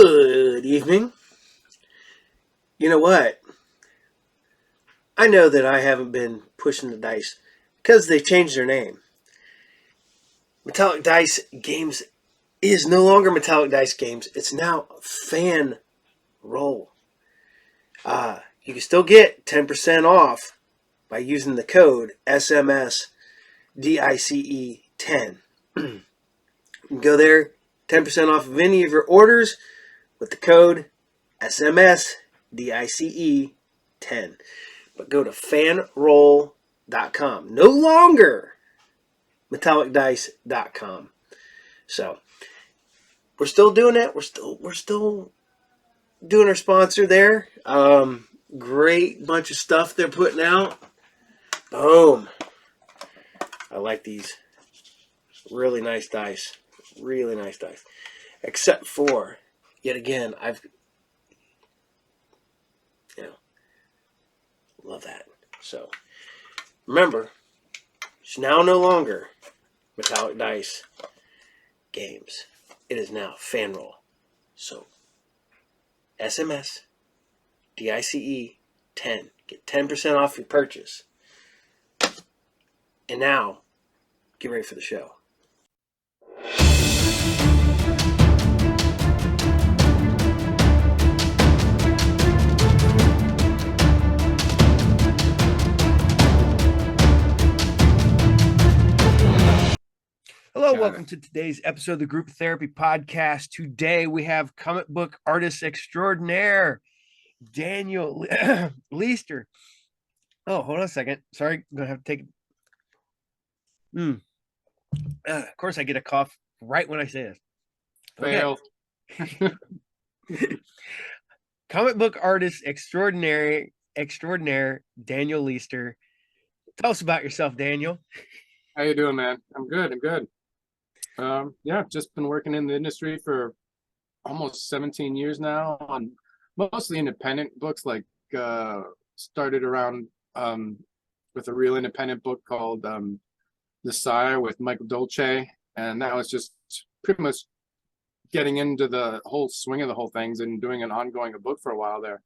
Good evening. You know what? I know that I haven't been pushing the dice because they changed their name. Metallic Dice Games is no longer Metallic Dice Games. It's now Fan Roll. You can still get 10% off by using the code SMSDICE10. You can go there, 10% off of any of your orders with the code SMSDICE10. But go to fanroll.com. No longer metallicdice.com. So we're still doing it. We're still doing our sponsor there. Great bunch of stuff they're putting out. Boom. I like these. Really nice dice. Really nice dice. Except for, yet again, love that. So remember, it's now no longer Metallic Dice Games. It is now Fanroll. So SMS DICE 10. Get 10% off your purchase. And now, get ready for the show. Hello, welcome to today's episode of the Group Therapy Podcast. Today we have comic book artist extraordinaire, Daniel Leister. Oh, hold on a second. Sorry, I'm going to have to take it. Of course, I get a cough right when I say this. Fail. Okay. Comic book artist extraordinaire, Daniel Leister. Tell us about yourself, Daniel. How you doing, man? I'm good. Yeah, just been working in the industry for almost 17 years now on mostly independent books. Started around with a real independent book called The Sire with Michael Dolce, and that was just pretty much getting into the whole swing of the whole things and doing an ongoing book for a while there.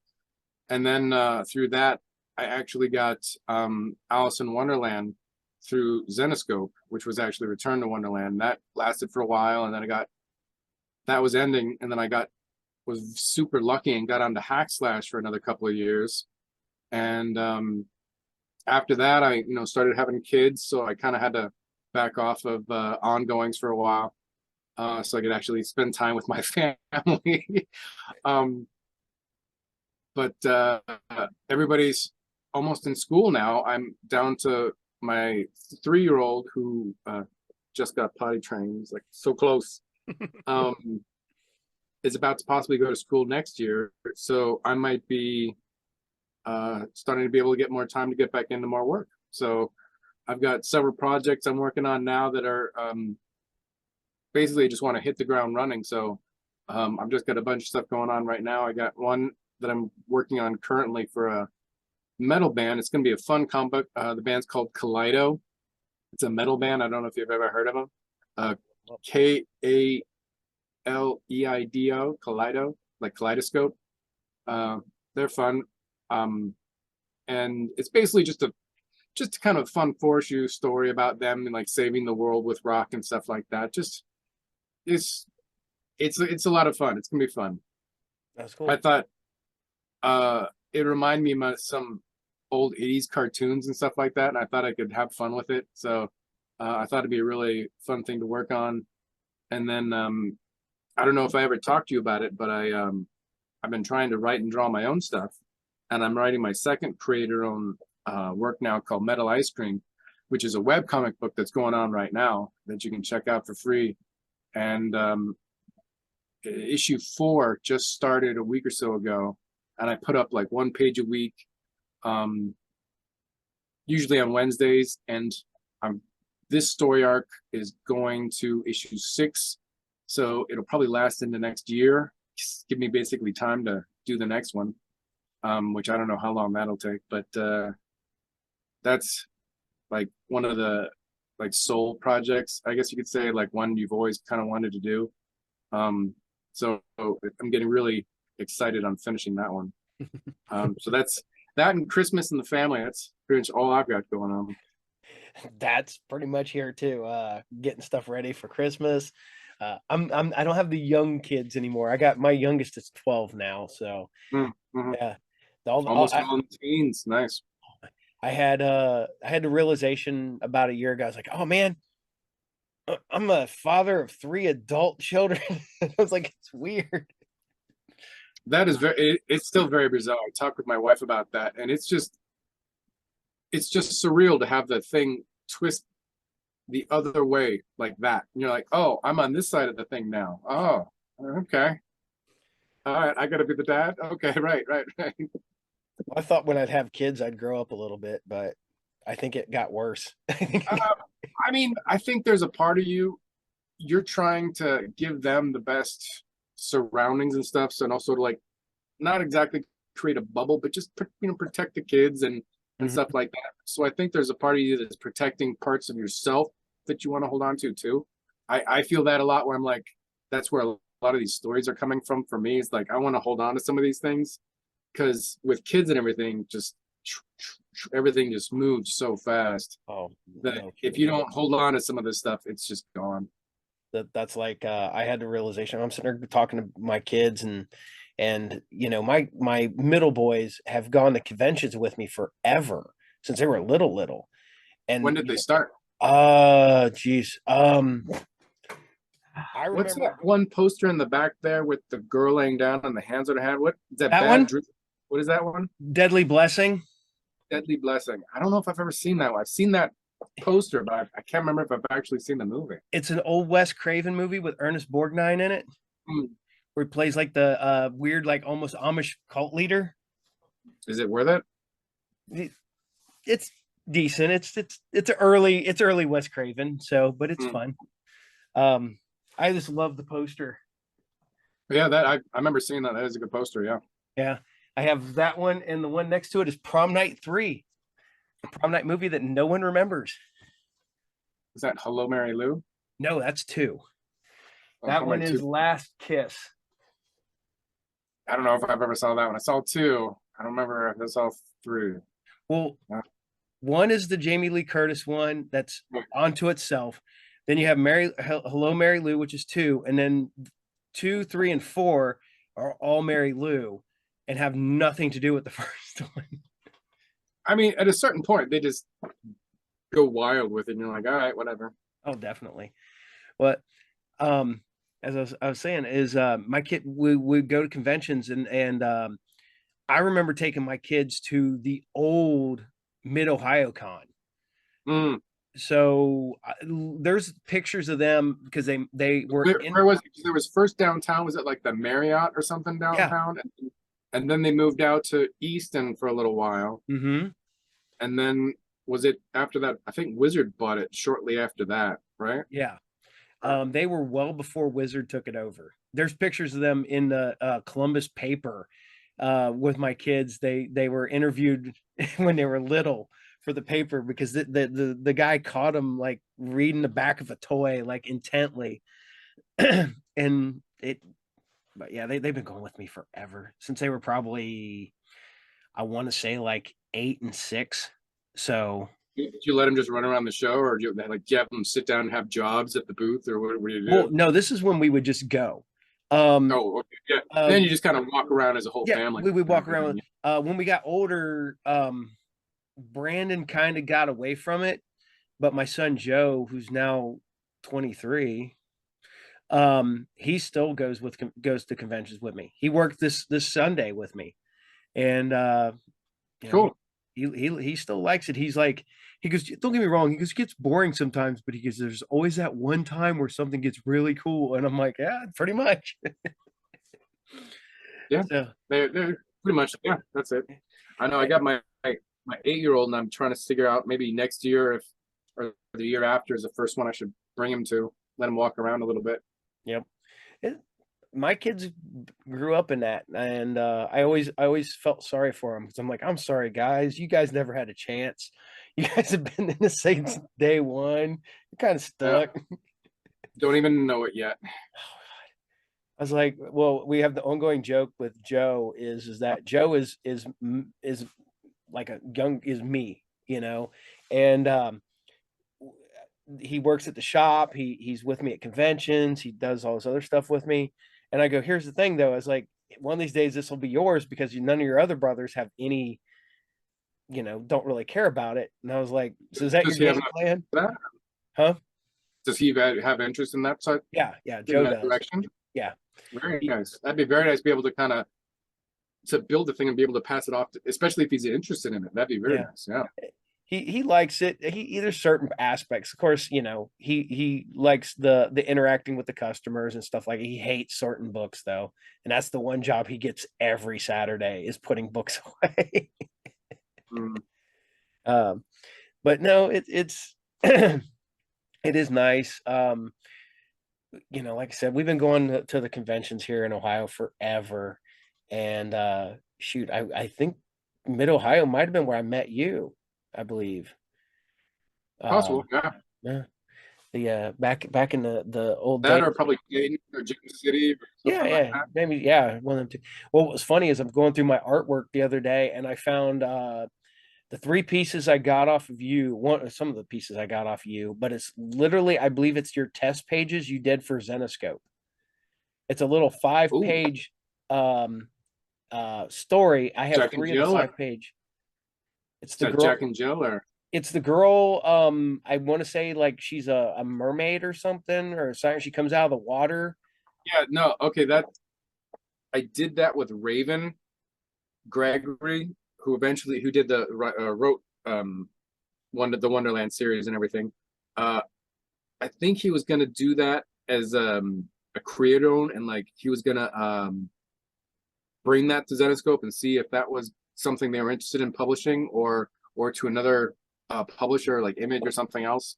And then through that, I actually got Alice in Wonderland through Zenescope, which was actually Return to Wonderland. That lasted for a while, and then that was ending, and then was super lucky and got onto Hackslash for another couple of years. And after that, I started having kids, so I kind of had to back off of ongoings for a while, so I could actually spend time with my family. But everybody's almost in school now. I'm down to my 3-year-old who just got potty trained. He's like so close. Is about to possibly go to school next year, so I might be starting to be able to get more time to get back into more work. So I've got several projects I'm working on now that are basically just want to hit the ground running. So I've just got a bunch of stuff going on right now. I got one that I'm working on currently for a metal band. It's going to be a fun comic. The band's called Kaleido. It's a metal band. I don't know if you've ever heard of them. Kaleido, Kaleido, like kaleidoscope. They're fun. And it's basically just a kind of fun 4-issue story about them and like saving the world with rock and stuff like that. Just it's a lot of fun. It's gonna be fun. That's cool. I thought it reminded me of some old 80s cartoons and stuff like that, and I thought I could have fun with it. So I thought it'd be a really fun thing to work on. And then I don't know if I ever talked to you about it, but I've been trying to write and draw my own stuff, and I'm writing my second creator-owned work now called Metal Ice Cream, which is a web comic book that's going on right now that you can check out for free. And issue 4 just started a week or so ago, and I put up like 1 page a week, usually on Wednesdays. And this story arc is going to issue 6, so it'll probably last into next year. Just give me basically time to do the next one, which I don't know how long that'll take, but that's like one of the like soul projects, I guess you could say, like one you've always kind of wanted to do. So I'm getting really excited on finishing that one. So that's that and Christmas and the family. That's pretty much all I've got going on. That's pretty much here too. Getting stuff ready for Christmas. I don't have the young kids anymore. I got my youngest is 12 now, so Mm-hmm. yeah. All, Almost all in the teens. Nice. I had the realization about a year ago. I was like, oh man, I'm a father of 3 adult children. I was like, it's weird. That is it's still very bizarre. I talked with my wife about that, and it's just surreal to have the thing twist the other way like that. And you're like, oh, I'm on this side of the thing now. Oh, okay. All right, I gotta be the dad. Okay, right. I thought when I'd have kids, I'd grow up a little bit, but I think it got worse. I mean, I think there's a part of you're trying to give them the best surroundings and stuff, so and also to like not exactly create a bubble, but just protect the kids and Mhm. stuff like that. So I think there's a part of you that's protecting parts of yourself that you want to hold on to too. I feel that a lot where I'm like, that's where a lot of these stories are coming from for me. Is like I want to hold on to some of these things because with kids and everything, just everything just moves so fast Oh, that no if you kidding. don't hold on to some of this stuff, it's just gone. That's like I had the realization. I'm sitting there talking to my kids, and you know my middle boys have gone to conventions with me forever since they were little, When and did they start? geez, I What's remember that one poster in the back there with the girl laying down on the hands on her head? What is that? that Bad one, Dream? What is that one? Deadly Blessing. Deadly Blessing. I don't know if I've ever seen that one. I've seen that poster, but I can't remember if I've actually seen the movie. It's an old Wes Craven movie with Ernest Borgnine in it, Hmm. where he plays like the weird, like almost Amish cult leader. Is it worth it? It's decent. It's early Wes Craven, so but it's Hmm. fun. I just love the poster. Yeah, that I remember seeing that. That is a good poster. Yeah. Yeah, I have that one, and the one next to it is Prom Night 3, the prom night movie that no one remembers. Is that Hello Mary Lou? No, that's 2. Oh, That I'm one like is two. Last Kiss. I don't know if I've ever saw that one. I saw two. I don't remember if I saw three. Well, Uh, one is the Jamie Lee Curtis one that's onto itself. Then you have Mary Hello Mary Lou, which is 2, and then 2, 3, and 4 are all Mary Lou and have nothing to do with the first one. I mean, at a certain point, they just go wild with it, and you're like, all right, whatever. Oh, definitely. But um, as I was saying, is my kid we would go to conventions, and I remember taking my kids to the old Mid Ohio Con. Mm. So there's pictures of them because they were in. Where was it? 'Cause there was first downtown. Was it like the Marriott or something Yeah. downtown? And then they moved out to Easton for a little while. Mm-hmm. And then was it after that? I think Wizard bought it shortly after that, right? Yeah. They were well before Wizard took it over. There's pictures of them in the Columbus paper with my kids. They were interviewed when they were little for the paper because the guy caught them like reading the back of a toy like intently, and it. But yeah, they've been going with me forever since they were probably I want to say like 8 and 6. So Did you let them just run around the show, or do you have them sit down and have jobs at the booth, or what do you well, do? no, this is when we would just go. Um, Oh, okay, yeah. And uh, then you just kind of walk around as a whole yeah, family we would and walk around with everything. when we got older, Brandon kind of got away from it, but my son Joe, who's now 23, he still goes to conventions with me. He worked this Sunday with me, and you know, Cool. he still likes it. He's like, he goes, don't get me wrong, he goes, it gets boring sometimes, but he goes, there's always that one time where something gets really cool, and I'm like, yeah, pretty much. Yeah, So they're pretty much, yeah, that's it. I know I got my 8-year-old, and I'm trying to figure out maybe next year if or the year after is the first one I should bring him to, let him walk around a little bit. yep. It, my kids grew up in that, and I always felt sorry for them because I'm like, I'm sorry, guys, you guys never had a chance. You guys have been in the since day one. You're kind of Yeah, stuck. don't even know it yet. I was like, well, we have the ongoing joke with Joe is that Joe is like a young is me, you know, and he works at the shop. He's with me at conventions. He does all this other stuff with me. And I go, here's the thing though. I was like, one of these days this will be yours because none of your other brothers have any, don't really care about it. And I was like, so is that your Does he have game enough plan? for that? Huh? Does he have interest in that side, Yeah, yeah, in Joe that does. direction? Yeah. Very He, nice. That'd be very nice to be able to kind of to build the thing and be able to pass it off, to, especially if he's interested in it. That'd be very yeah. nice. Yeah. He likes it. There's certain aspects. Of course, he likes the interacting with the customers and stuff like it. He hates certain books though. And that's the one job he gets every Saturday is putting books away. Mm. But no, it's it is nice. Like I said, we've been going to the conventions here in Ohio forever. And shoot, I think Mid Ohio might have been where I met you, I believe. Possible. Um, Yeah. yeah, the back in the old That days. or probably Dayton or James City or Yeah, something like yeah, that. maybe, yeah, one of them two. Well, what was funny is I'm going through my artwork the other day, and I found the three pieces I got off of you. Some of the pieces I got off of you, but it's literally, I believe it's your test pages you did for Zenescope. It's a little five Ooh, page story. I have Jack and three of the Jill or 5 page. It's is the that girl. Jack and Jill or It's the girl. I want to say like she's a mermaid or something, or something. She comes out of the water. yeah, no, okay, that I did that with Raven Gregory, who did the wrote the Wonderland series and everything. Uh I think he was gonna do that as a creator own and like he was gonna bring that to Zenescope and see if that was something they were interested in publishing or to another publisher like Image or something else.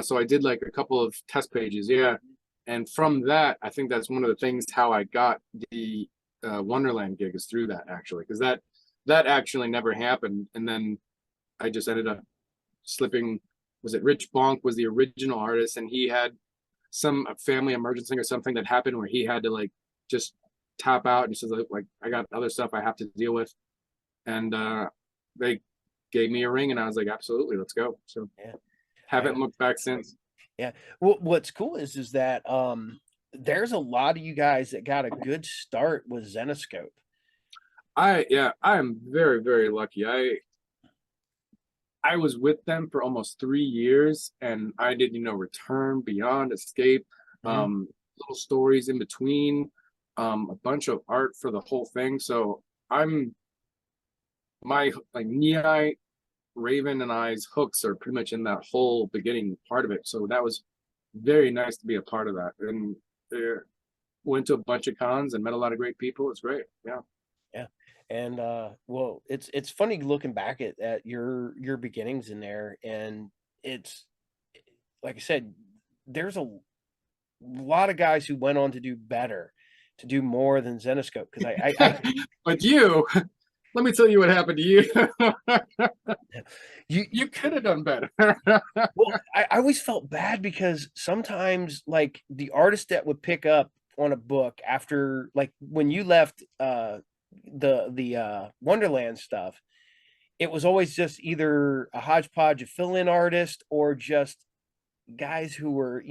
So I did like a couple of test pages, yeah. And from that, I think that's one of the things how I got the Wonderland gig is through that actually, because that actually never happened. And then I just ended up slipping. Was it Rich Bonk was the original artist, and he had some family emergency or something that happened where he had to like just tap out, and he says like I got other stuff I have to deal with, and they gave me a ring, and I was like absolutely, let's go. So Yeah, haven't yeah, looked back since. yeah. Well, what's cool is that there's a lot of you guys that got a good start with Zenescope. I am very very lucky. I was with them for almost 3 years, and I did Return, Beyond, Escape, Mhm. little stories in between, a bunch of art for the whole thing. So I'm my like Knee Raven and I's hooks are pretty much in that whole beginning part of it. So that was very nice to be a part of that. And went to a bunch of cons and met a lot of great people. It's great. Yeah. Yeah. And well, it's funny looking back at your beginnings in there, and it's like I said, there's a lot of guys who went on to do better, to do more than Zenescope. Because I But you, let me tell you what happened to you. you You could have done better. well, I always felt bad because sometimes like the artist that would pick up on a book after like when you left the Wonderland stuff, it was always just either a hodgepodge of fill-in artist or just guys who were,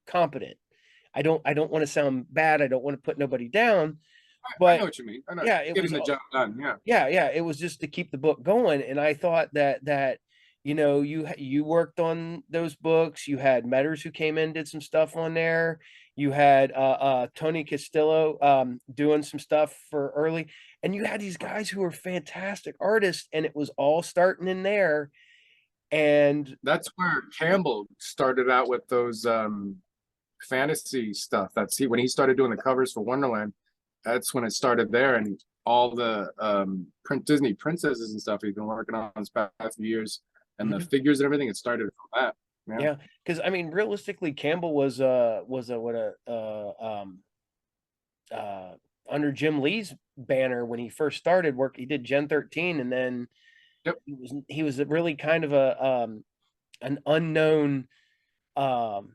competent. I don't want to sound bad. I don't want to put nobody down, I know but what you mean. I know yeah, it getting was the job done. Yeah. yeah, it was just to keep the book going. And I thought that you worked on those books. You had Metters who came in, did some stuff on there. You had Tony Castillo doing some stuff for early, and you had these guys who were fantastic artists, and it was all starting in there. And That's where Campbell started out with those fantasy stuff. That's he when he started doing the covers for Wonderland. That's when it started there, and all the print Disney princesses and stuff he's been working on this past few years, and the mhm, figures and everything. It started from that. Yeah. yeah, because I mean, realistically, Campbell was a what a uh under Jim Lee's banner when he first started work. He did Gen 13, and then Yep. he was really kind of a an unknown um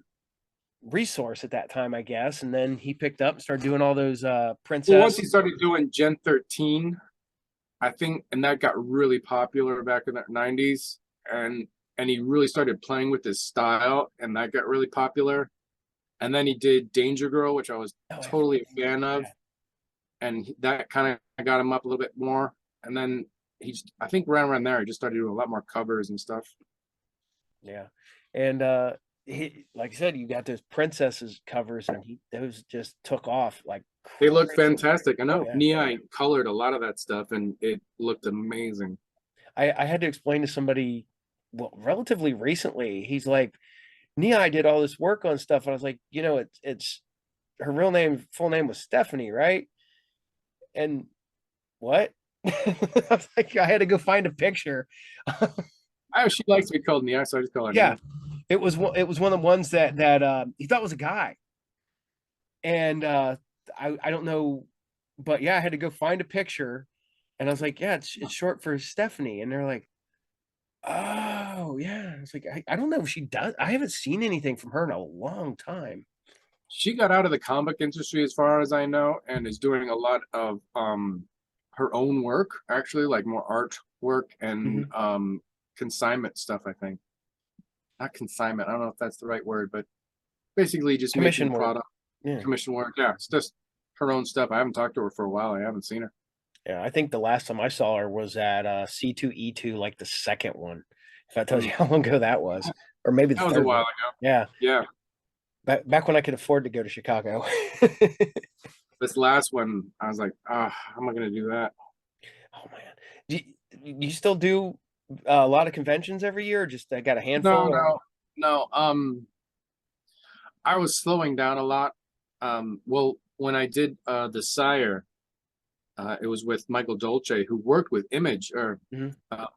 resource at that time, I guess. And then he picked up and started doing all those Well, once princess. he started doing Gen 13, I think, and that got really popular back in the 90s, and he really started playing with his style, and that got really popular. And then he did Danger Girl, which I was Oh, I totally forgot a fan of, that. and that kind of got him up a little bit more. And then I think around there, he just started doing a lot more covers and stuff. Yeah. And he, like I said, you got those princesses covers, and those just took off like They look crazy. fantastic. I Oh know yeah. Nia colored a lot of that stuff, and it looked amazing. I had to explain to somebody, well, relatively recently. He's like, Nia did all this work on stuff, and I was like, it's her full name was Stephanie, right? And what? I was like, I had to go find a picture. She likes to be called Nia, so I just call her Yeah, Nia. it was one of the ones that he thought was a guy, and I don't know, but yeah, I had to go find a picture, and I was like, yeah, it's short for Stephanie, and they're like, oh yeah. I was like, I don't know if she does. I haven't seen anything from her in a long time. She got out of the comic industry, as far as I know, and is doing a lot of her own work, actually, like more art work and Hmm. consignment stuff, I think. Not consignment, I don't know if that's the right word, but basically just making Commission work. product, Yeah. commission work. Yeah, it's just her own stuff. I haven't talked to her for a while. I haven't seen her. Yeah, I think the last time I saw her was at C2E2, like the second one. If that tells Hmm. you how long ago that was, or maybe the That was a third while one. ago. Yeah, Yeah. back when I could afford to go to Chicago. This last one, I was like, how am I gonna do that? Oh man, do you still do a lot of conventions every year? Or just got a No, handful, or no, no. I was slowing down a lot. Well, when I did the Sire, it was with Michael Dolce, who worked with Image or Mhm. uh,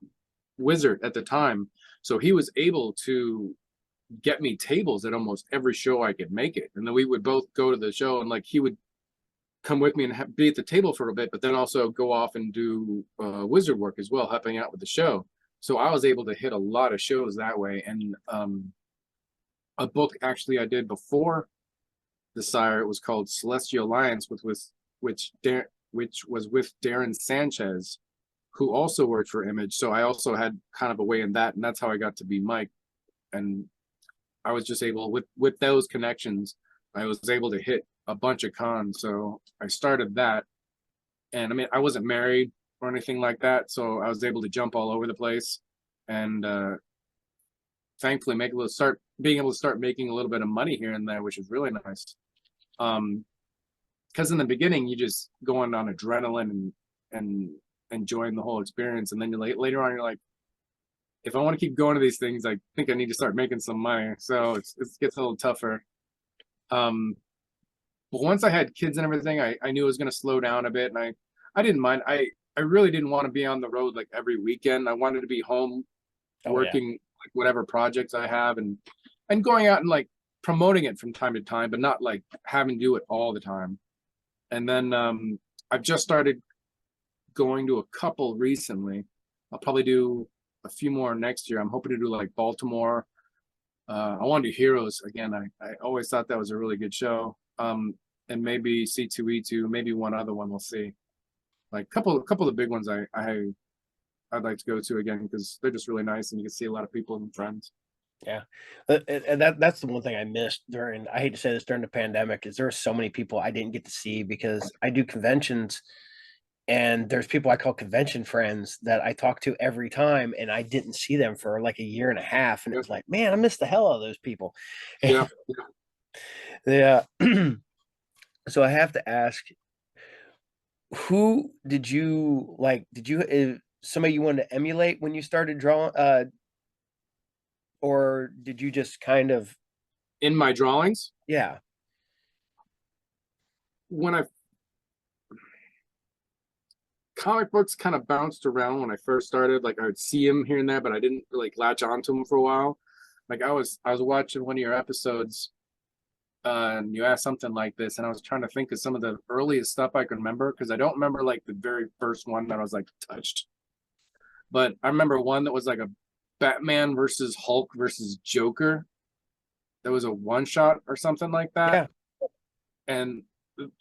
Wizard at the time. So he was able to get me tables at almost every show I could make it. And then we would both go to the show, and like he would come with me and be at the table for a bit, but then also go off and do Wizard work as well, helping out with the show. So I was able to hit a lot of shows that way. And a book actually I did before the Sire, it was called Celestial Alliance, which which was with Darren Sanchez, who also worked for Image. So I also had kind of a way in that, and that's how I got to be Mike. And I was just able, with those connections, I was able to hit a bunch of cons. So I started that, and I mean, I wasn't married or anything like that, so I was able to jump all over the place, and thankfully being able to start making a little bit of money here and there, which is really nice. Because in the beginning you just going on adrenaline and enjoying the whole experience, and then later on you're like, if I want to keep going to these things, I think I need to start making some money. So it gets a little tougher. Um, but once I had kids and everything, I knew it was going to slow down a bit, and I didn't mind. I really didn't want to be on the road like every weekend. I wanted to be home Oh yeah, working like whatever projects I have, and going out and like promoting it from time to time, but not like having to do it all the time. And then I've just started going to a couple recently. I'll probably do a few more next year. I'm hoping to do like Baltimore. I want to do Heroes again. I always thought that was a really good show. And maybe C2E2, maybe one other one. We'll see. Like couple of the big ones I'd like to go to again because they're just really nice, and you can see a lot of people and friends. yeah. And that's the one thing I missed during. I hate to say this, during the pandemic, is there are so many people I didn't get to see because I do conventions, and there's people I call convention friends that I talk to every time, and I didn't see them for like a year and a half, and it Yeah, was like, man, I missed the hell out of those people. yeah. Yeah. So I have to ask, who did you like? Did you somebody you wanted to emulate when you started drawing, or did you just kind of, In my drawings, yeah? when I comic books kind of bounced around when I first started. Like I would see him here and there, but I didn't like latch onto him for a while. Like I was watching one of your episodes, and you asked something like this, and I was trying to think of some of the earliest stuff I could remember because I don't remember like the very first one that I was like touched, but I remember one that was like a Batman versus Hulk versus Joker, there was a one shot or something like that, Yeah. and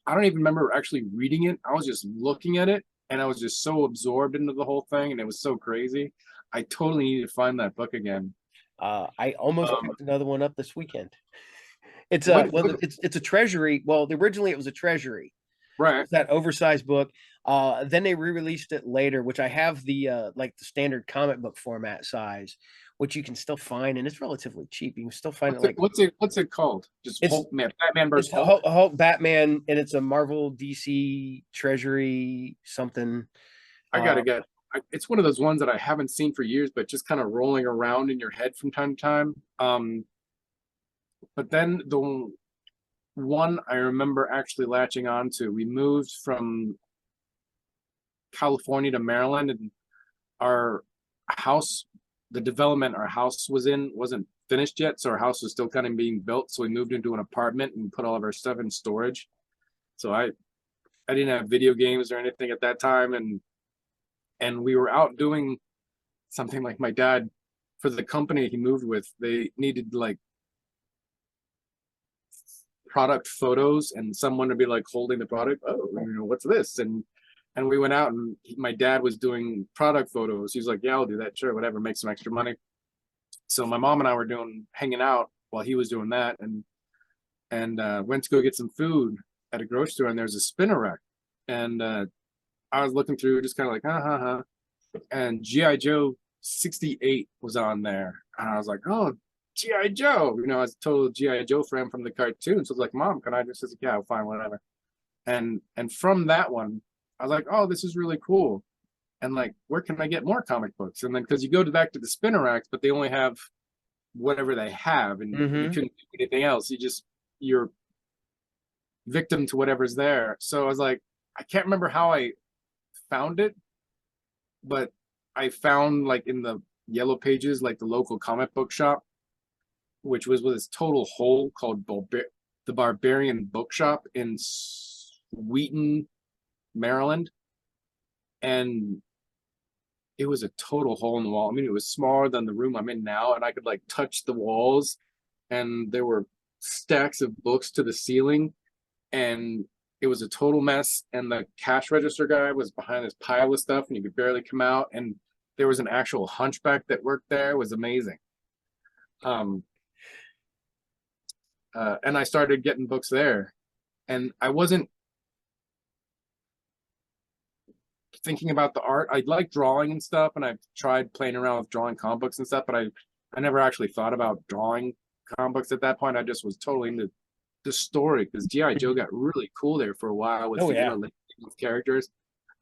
I don't even remember actually reading it. I was just looking at it, and I was just so absorbed into the whole thing, and it was so crazy. I totally need to find that book again. I almost Um, picked another one up this weekend. It's what, well, what, it's a treasury. Well, originally it was a treasury. right? It's that oversized book. Then they re-released it later, which I have the like the standard comic book format size, which you can still find, and it's relatively cheap. You can still find it like What's it called? Just it's Hulk, man, Batman it's versus Hulk. Hulk, Batman, and it's a Marvel DC Treasury something. I gotta get. It's one of those ones that I haven't seen for years, but just kind of rolling around in your head from time to time. But then the one I remember actually latching on to, we moved from California to Maryland, and our house, the development our house was in, wasn't finished yet, so our house was still kind of being built. So we moved into an apartment and put all of our stuff in storage. So I didn't have video games or anything at that time, and we were out doing something like my dad, for the company he moved with, they needed like product photos and someone to be like holding the product. Oh, what's this? And we went out, and my dad was doing product photos. He's like, yeah, I'll do that, sure, whatever, make some extra money. So my mom and I were hanging out while he was doing that, and went to go get some food at a grocery store, and there's a spinner rack, and I was looking through, just kind of like, and GI Joe 68 was on there, and I was like, oh, GI Joe, I was a total GI Joe fan from the cartoon. So I was like, Mom, can I just? Says, yeah, fine, whatever. And from that one, I was like, oh, this is really cool. And like, where can I get more comic books? And then because you go back to the spinner racks, but they only have whatever they have, and you couldn't do anything else. You're victim to whatever's there. So I was like, I can't remember how I found it, but I found like in the yellow pages, like the local comic book shop, which was with this total hole called the Barbarian Bookshop in Wheaton, Maryland. And it was a total hole in the wall. I mean, it was smaller than the room I'm in now, and I could like touch the walls, and there were stacks of books to the ceiling, and it was a total mess. And the cash register guy was behind this pile of stuff, and you could barely come out. And there was an actual hunchback that worked there. It was amazing. And I started getting books there, and I wasn't thinking about the art. I like drawing and stuff, and I've tried playing around with drawing comic books and stuff, but I never actually thought about drawing comic books at that point. I just was totally into the story, because GI Joe got really cool there for a while with with characters.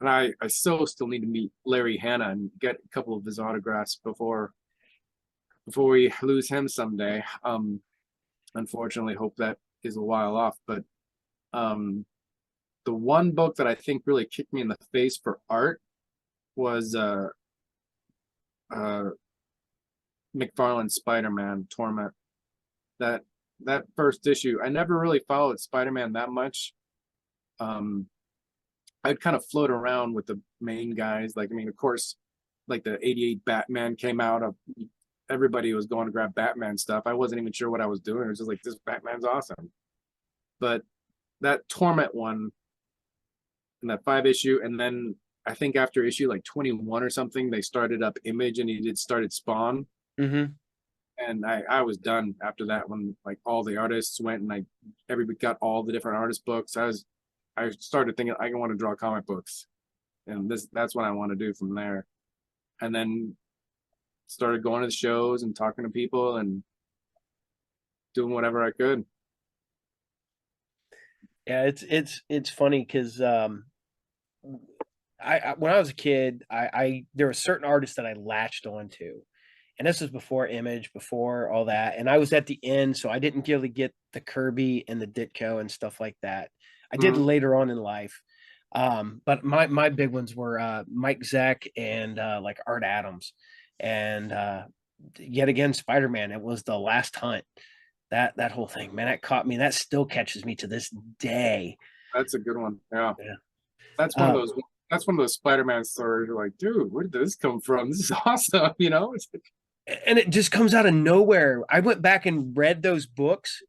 And I still need to meet Larry Hannah and get a couple of his autographs before we lose him someday. Unfortunately, hope that is a while off. But the one book that I think really kicked me in the face for art was McFarlane's Spider-Man Torment. That first issue, I never really followed Spider-Man that much. I'd kind of float around with the main guys. Like, I mean, of course, like the '88 Batman came out, everybody was going to grab Batman stuff. I wasn't even sure what I was doing. It was just like, this Batman's awesome. But that Torment one, and that 5 issue, and then I think after issue like 21 or something, they started up Image, and he started Spawn. And I was done after that when like all the artists went, and everybody got all the different artist books. I started thinking I want to draw comic books, and that's what I want to do from there. And then started going to the shows and talking to people and doing whatever I could. Yeah, it's funny because I when I was a kid, I there were certain artists that I latched onto, and this was before Image, before all that, and I was at the end, so I didn't really get the Kirby and the Ditko and stuff like that. I did later on in life, but my big ones were Mike Zeck and like Art Adams, and yet again Spider-Man. It was The Last Hunt. That whole thing, man, that caught me. That still catches me to this day. That's a good one. Yeah. Yeah. That's one of those. That's one of those Spider-Man stories. You're like, dude, where did this come from? This is awesome. It's like, and it just comes out of nowhere. I went back and read those books,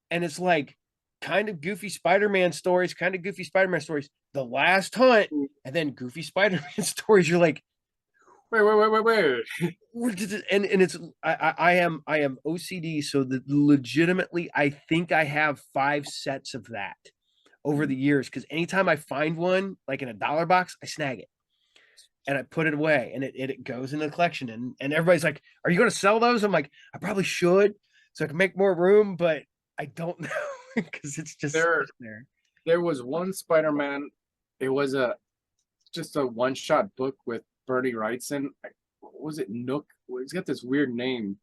and it's like kind of goofy Spider-Man stories, kind of goofy Spider-Man stories, The Last Hunt, and then goofy Spider-Man stories. You're like, Wait. and it's I am OCD, so that legitimately I think I have 5 sets of that over the years, because anytime I find one like in a dollar box, I snag it and I put it away, and it goes in the collection, and everybody's like, "Are you going to sell those?" I'm like, I probably should, so I can make more room, but I don't know because it's just There, there. there was one Spider-Man. It was just a one-shot book with Bernie Wrightson. What was it? Nook. He's got this weird name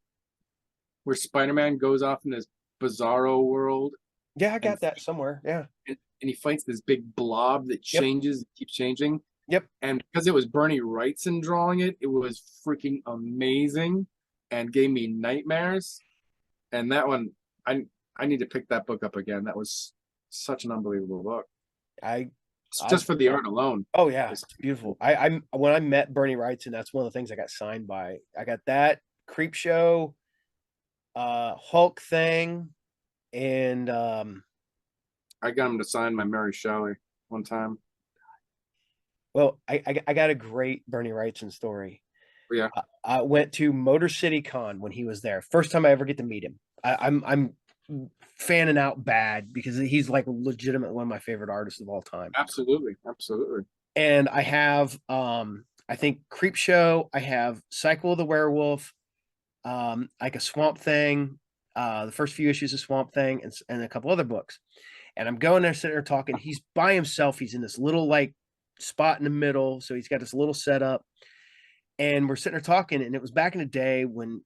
where Spider-Man goes off in this bizarro world, Yeah, I and got that somewhere. Yeah. and he fights this big blob that Yep. changes, keeps changing. Yep. And because it was Bernie Wrightson drawing it, it was freaking amazing and gave me nightmares. And that one, I need to pick that book up again. That was such an unbelievable book. I Just for the art alone. Oh yeah, it's beautiful. I when I met Bernie Wrightson, that's one of the things I got signed by. I got that Creep Show, Hulk thing, and I got him to sign my Mary Shelley one time. well, I got a great Bernie Wrightson story. Yeah. I went to Motor City Con when he was there. First time I ever get to meet him. I'm fanning out bad because he's like legitimate one of my favorite artists of all time. Absolutely. And I have I think Creep Show, I have Cycle of the Werewolf, like a Swamp Thing, the first few issues of Swamp Thing, and a couple other books. And I'm going there, sitting there talking. He's by himself. He's in this little like spot in the middle, so he's got this little setup. And we're sitting there talking, and it was back in the day when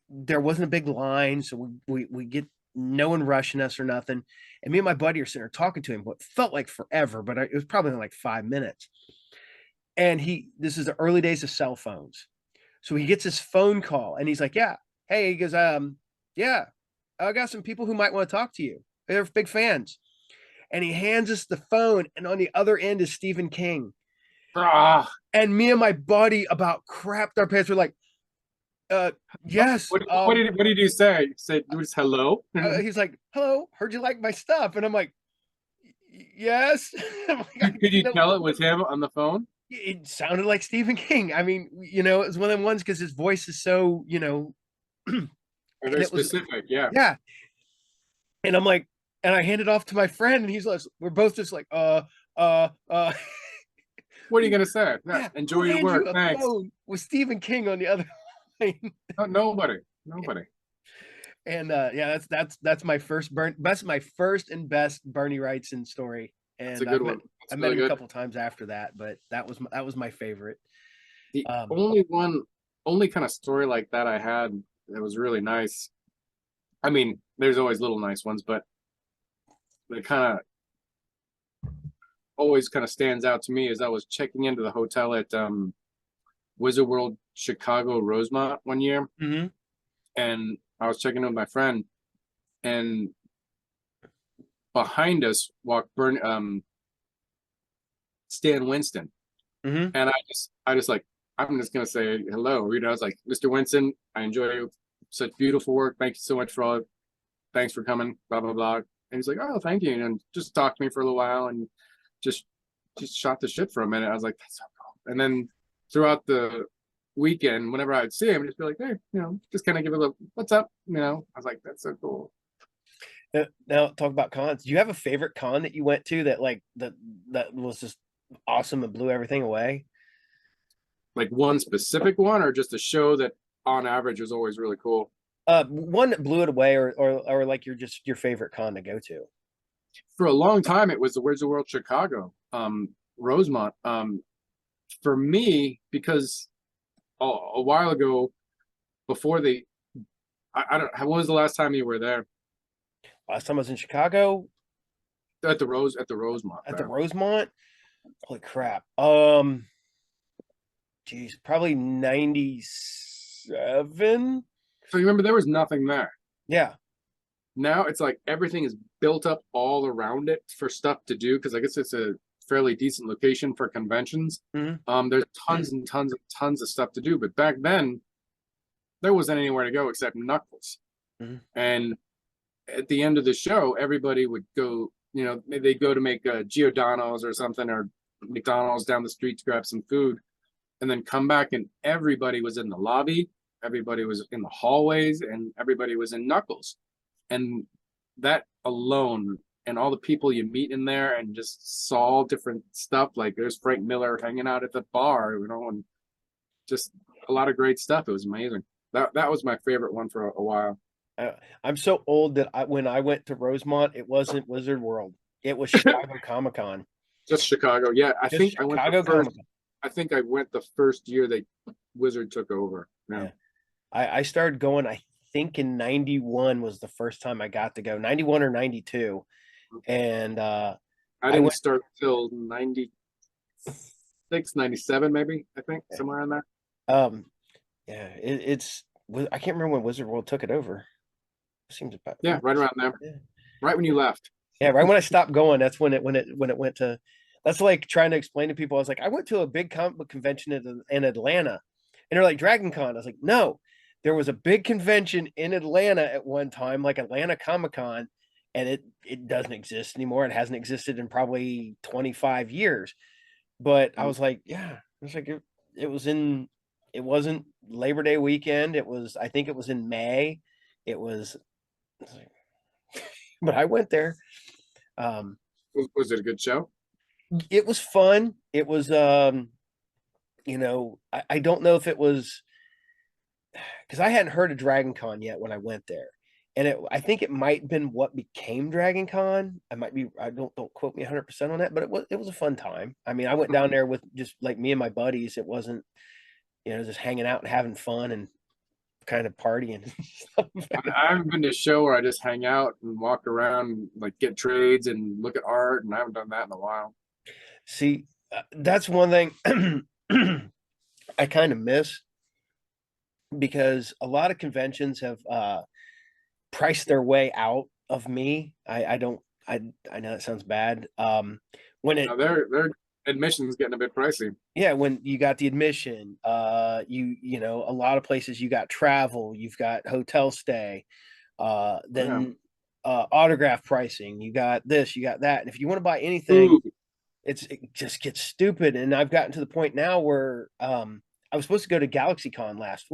there wasn't a big line, so we get no one rushing us or nothing. And me and my buddy are sitting there talking to him, what felt like forever, but it was probably like 5 minutes. And this is the early days of cell phones. So he gets his phone call and he's like, yeah, hey, he goes, yeah, I got some people who might want to talk to you. They're big fans. And he hands us the phone, and on the other end is Stephen King. And me and my buddy about crapped our pants. We're like, yes. What did you say? You said it was hello? He's like, hello, heard you like my stuff. And I'm like, yes. Could you tell it was him on the phone? It sounded like Stephen King. I mean, it was one of them ones because his voice is so, very specific. Yeah. Yeah. And I'm like, and I hand it off to my friend, and he's like, we're both just like, What are you gonna say? Yeah, enjoy your work. Thanks. With Stephen King on the other line. Nobody. And yeah, that's my first that's my first and best Bernie Wrightson story. And that's a good one. I met him a couple times after that, but that was my favorite. The only kind of story like that I had that was really nice. I mean, there's always little nice ones, but they kind of always kind of stands out to me as I was checking into the hotel at Wizard World Chicago Rosemont one year. Mm-hmm. And I was checking in with my friend, and behind us walked Stan Winston. Mm-hmm. And I just like, I'm just gonna say hello. I was like, Mr. Winston, I enjoy such beautiful work. Thank you so much for all. Thanks for coming. Blah blah blah. And he's like, oh, thank you, and just talked to me for a little while, and just shot the shit for a minute. I was like, that's so cool. And then throughout the weekend, whenever I'd see him, I'd just be like, hey, just kind of give a little, what's up? I was like, that's so cool. Now talk about cons. Do you have a favorite con that you went to that that was just awesome and blew everything away? Like one specific one, or just a show that on average was always really cool? One that blew it away, or like your favorite con to go to. For a long time, it was the Wizard World Chicago, Rosemont. For me, because a while ago, before I don't. When was the last time you were there? Last time I was in Chicago. At the Rosemont. The Rosemont. Holy crap. Geez, probably 97. So you remember there was nothing there. Yeah. Now it's like everything is built up all around it for stuff to do, because I guess it's a fairly decent location for conventions. Mm-hmm. There's tons and tons and tons of stuff to do. But back then, there wasn't anywhere to go except Knuckles. Mhm. And at the end of the show, everybody would go, you know, they'd go to make Giordano's or something, or McDonald's down the street to grab some food, and then come back, and everybody was in the lobby, everybody was in the hallways, and everybody was in Knuckles. And that alone, and all the people you meet in there, and just saw different stuff, like there's Frank Miller hanging out at the bar, you know, and just a lot of great stuff. It was amazing. That was my favorite one for a while. I'm so old that when I went to Rosemont, it wasn't Wizard World. It was Chicago Comic Con. Just Chicago. Yeah, I Just think I went Chicago the first. Comic Con. I think I went the first year they Wizard took over. Yeah. Yeah. I started going, I think in 91 was the first time I got to go, 91 or 92. And I I didn't went, start till 96, 97, maybe, I think, somewhere in there. yeah, it's I can't remember when Wizard World took it over. Seems about Yeah, right around there. Yeah. Right when you left. Yeah, right when I stopped going, that's when it went to. That's like trying to explain to people. I was like, I went to a big comic book convention in Atlanta, and they're like Dragon Con. I was like, no, there was a big convention in Atlanta at one time, like Atlanta Comic Con, and it doesn't exist anymore. It hasn't existed in probably 25 years. But I was like, yeah, it was like it was in. It wasn't Labor Day weekend. I think it was in May. It was but I went there. Was it a good show? It was fun. It was, you know, I don't know if it was because I hadn't heard of Dragon Con yet when I went there. And I think it might have been what became Dragon Con. I don't quote me 100% on that, but it was a fun time. I mean, I went down there with just like me and my buddies. It wasn't, you know, just hanging out and having fun and kind of partying. I haven't been to a show where I just hang out and walk around, like get trades and look at art, and I haven't done that in a while. See, that's one thing I kind of miss because a lot of conventions have priced their way out of me. I don't. I know that sounds bad. When it Now their admission's getting a bit pricey. Yeah, when you got the admission, you know, a lot of places you got travel, you've got hotel stay, then autograph pricing, you got this, you got that. And if you want to buy anything, Ooh. it just gets stupid. And I've gotten to the point now where I was supposed to go to GalaxyCon last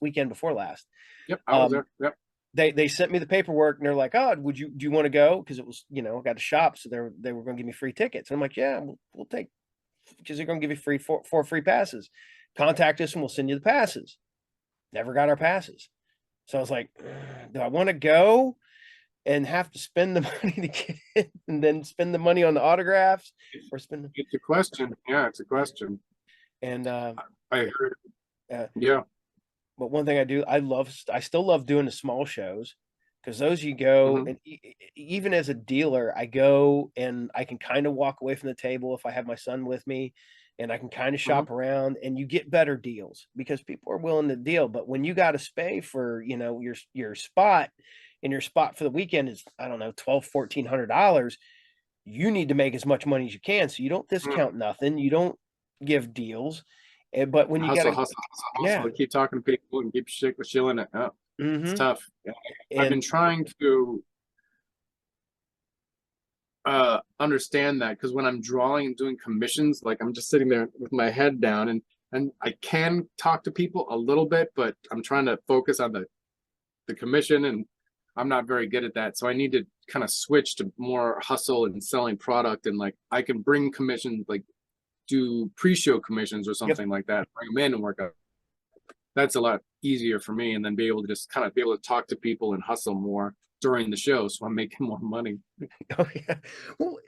weekend before last. Yep, I was there. Yep. They sent me the paperwork and they're like, oh, do you want to go? Because it was, you know, I got a shop, so they were going to give me free tickets. And I'm like, yeah, we'll take, because they're going to give you four free passes. Contact us and we'll send you the passes. Never got our passes. So I was like, do I want to go and have to spend the money to get it and then spend the money on the autographs or spend? It's a question. Yeah, it's a question. And I heard. yeah. But one thing I still love doing the small shows because those you go and even as a dealer, I go and I can kind of walk away from the table if I have my son with me and I can kind of shop around and you get better deals because people are willing to deal. But when you got to pay for, you know, your spot and your spot for the weekend is, I don't know, $1,200-$1,400, you need to make as much money as you can. So you don't discount nothing. You don't give deals. But when you hustle, got yeah, keep talking to people and keep shilling it. Oh, it's tough. I've been trying to understand that because when I'm drawing and doing commissions, like I'm just sitting there with my head down and I can talk to people a little bit, but I'm trying to focus on the commission and I'm not very good at that. So I need to kind of switch to more hustle and selling product and like I can bring commissions, like do pre-show commissions or something like that, bring them in and work out. That's a lot easier for me and then be able to just kind of be able to talk to people and hustle more during the show so I'm making more money. Oh yeah. Well,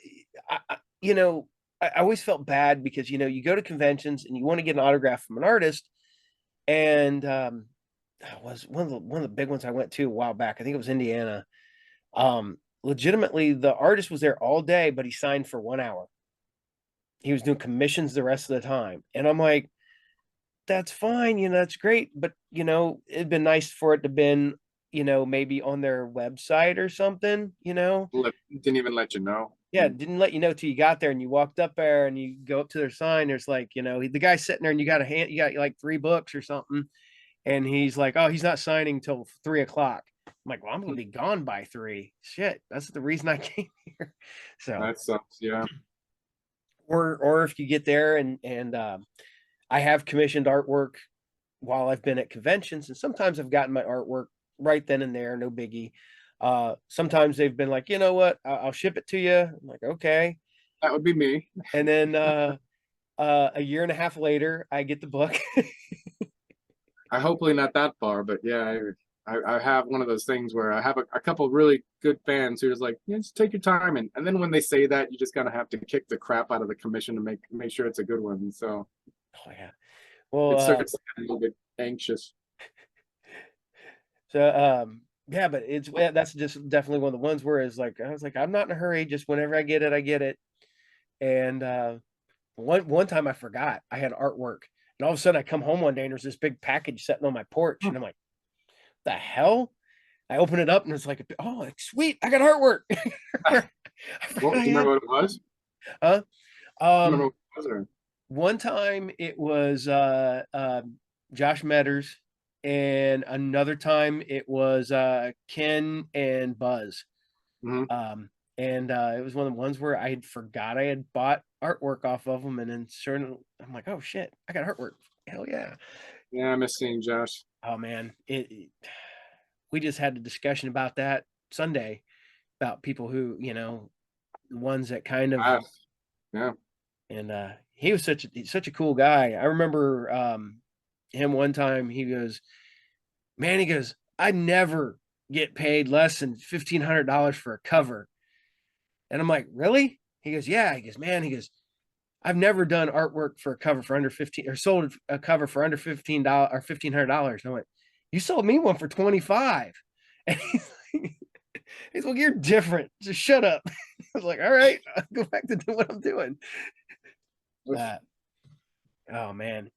you know, I always felt bad because, you know, you go to conventions and you want to get an autograph from an artist and was one of the big ones I went to a while back. I think it was Indiana. Legitimately the artist was there all day, but he signed for 1 hour. He was doing commissions the rest of the time. And I'm like, that's fine. You know, that's great. But, you know, it'd been nice for it to been, you know, maybe on their website or something, you know. Didn't even let you know. Yeah, didn't let you know till you got there and you walked up there and you go up to their sign. There's like, you know, the guy's sitting there and you got like 3 books or something. And he's like, "Oh, he's not signing till 3 o'clock." I'm like, "Well, I'm gonna be gone by 3. Shit, that's the reason I came here." So, That sucks. Yeah. or if you get there and I have commissioned artwork while I've been at conventions, and sometimes I've gotten my artwork right then and there, no biggie. Sometimes they've been like, "You know what? I'll ship it to you." I'm like, "Okay." That would be me. And then a year and a half later, I get the book. I hopefully not that far, but yeah, I have one of those things where I have a couple really good fans who are just like, yeah, just take your time, and then when they say that, you just kind of have to kick the crap out of the commission to make sure it's a good one. So Oh yeah. it Well, starts getting a little bit anxious. so yeah, but that's just definitely one of the ones where it's like I was like, I'm not in a hurry, just whenever I get it, I get it. And one time I forgot I had artwork, and all of a sudden I come home one day and there's this big package sitting on my porch, and I'm like, the hell? I open it up and it's like, oh, like, sweet, I got artwork. I What, forgot do I you remember had. what it was? Huh? Do you remember what it was? Or? One time it was Josh Metters, and another time it was Ken and Buzz. Mhm. And it was one of the ones where I had forgot I had bought artwork off of them, and then certain I'm like, oh shit, I got artwork. Hell yeah. Yeah, I miss seeing Josh. Oh man, we just had a discussion about that Sunday about people who, the ones that kind of, Ah, yeah. and he was such a cool guy. I remember him one time, he goes, man, he goes, I never get paid less than $1,500 for a cover. And I'm like, really? He goes, yeah. He goes, man, he goes, I've never done artwork for a cover for under 15, or sold a cover for under $15 or $1,500. And I went, you sold me one for 25. And he's like, you're different. Just shut up. I was like, all right, I'll go back to doing what I'm doing. Oh man.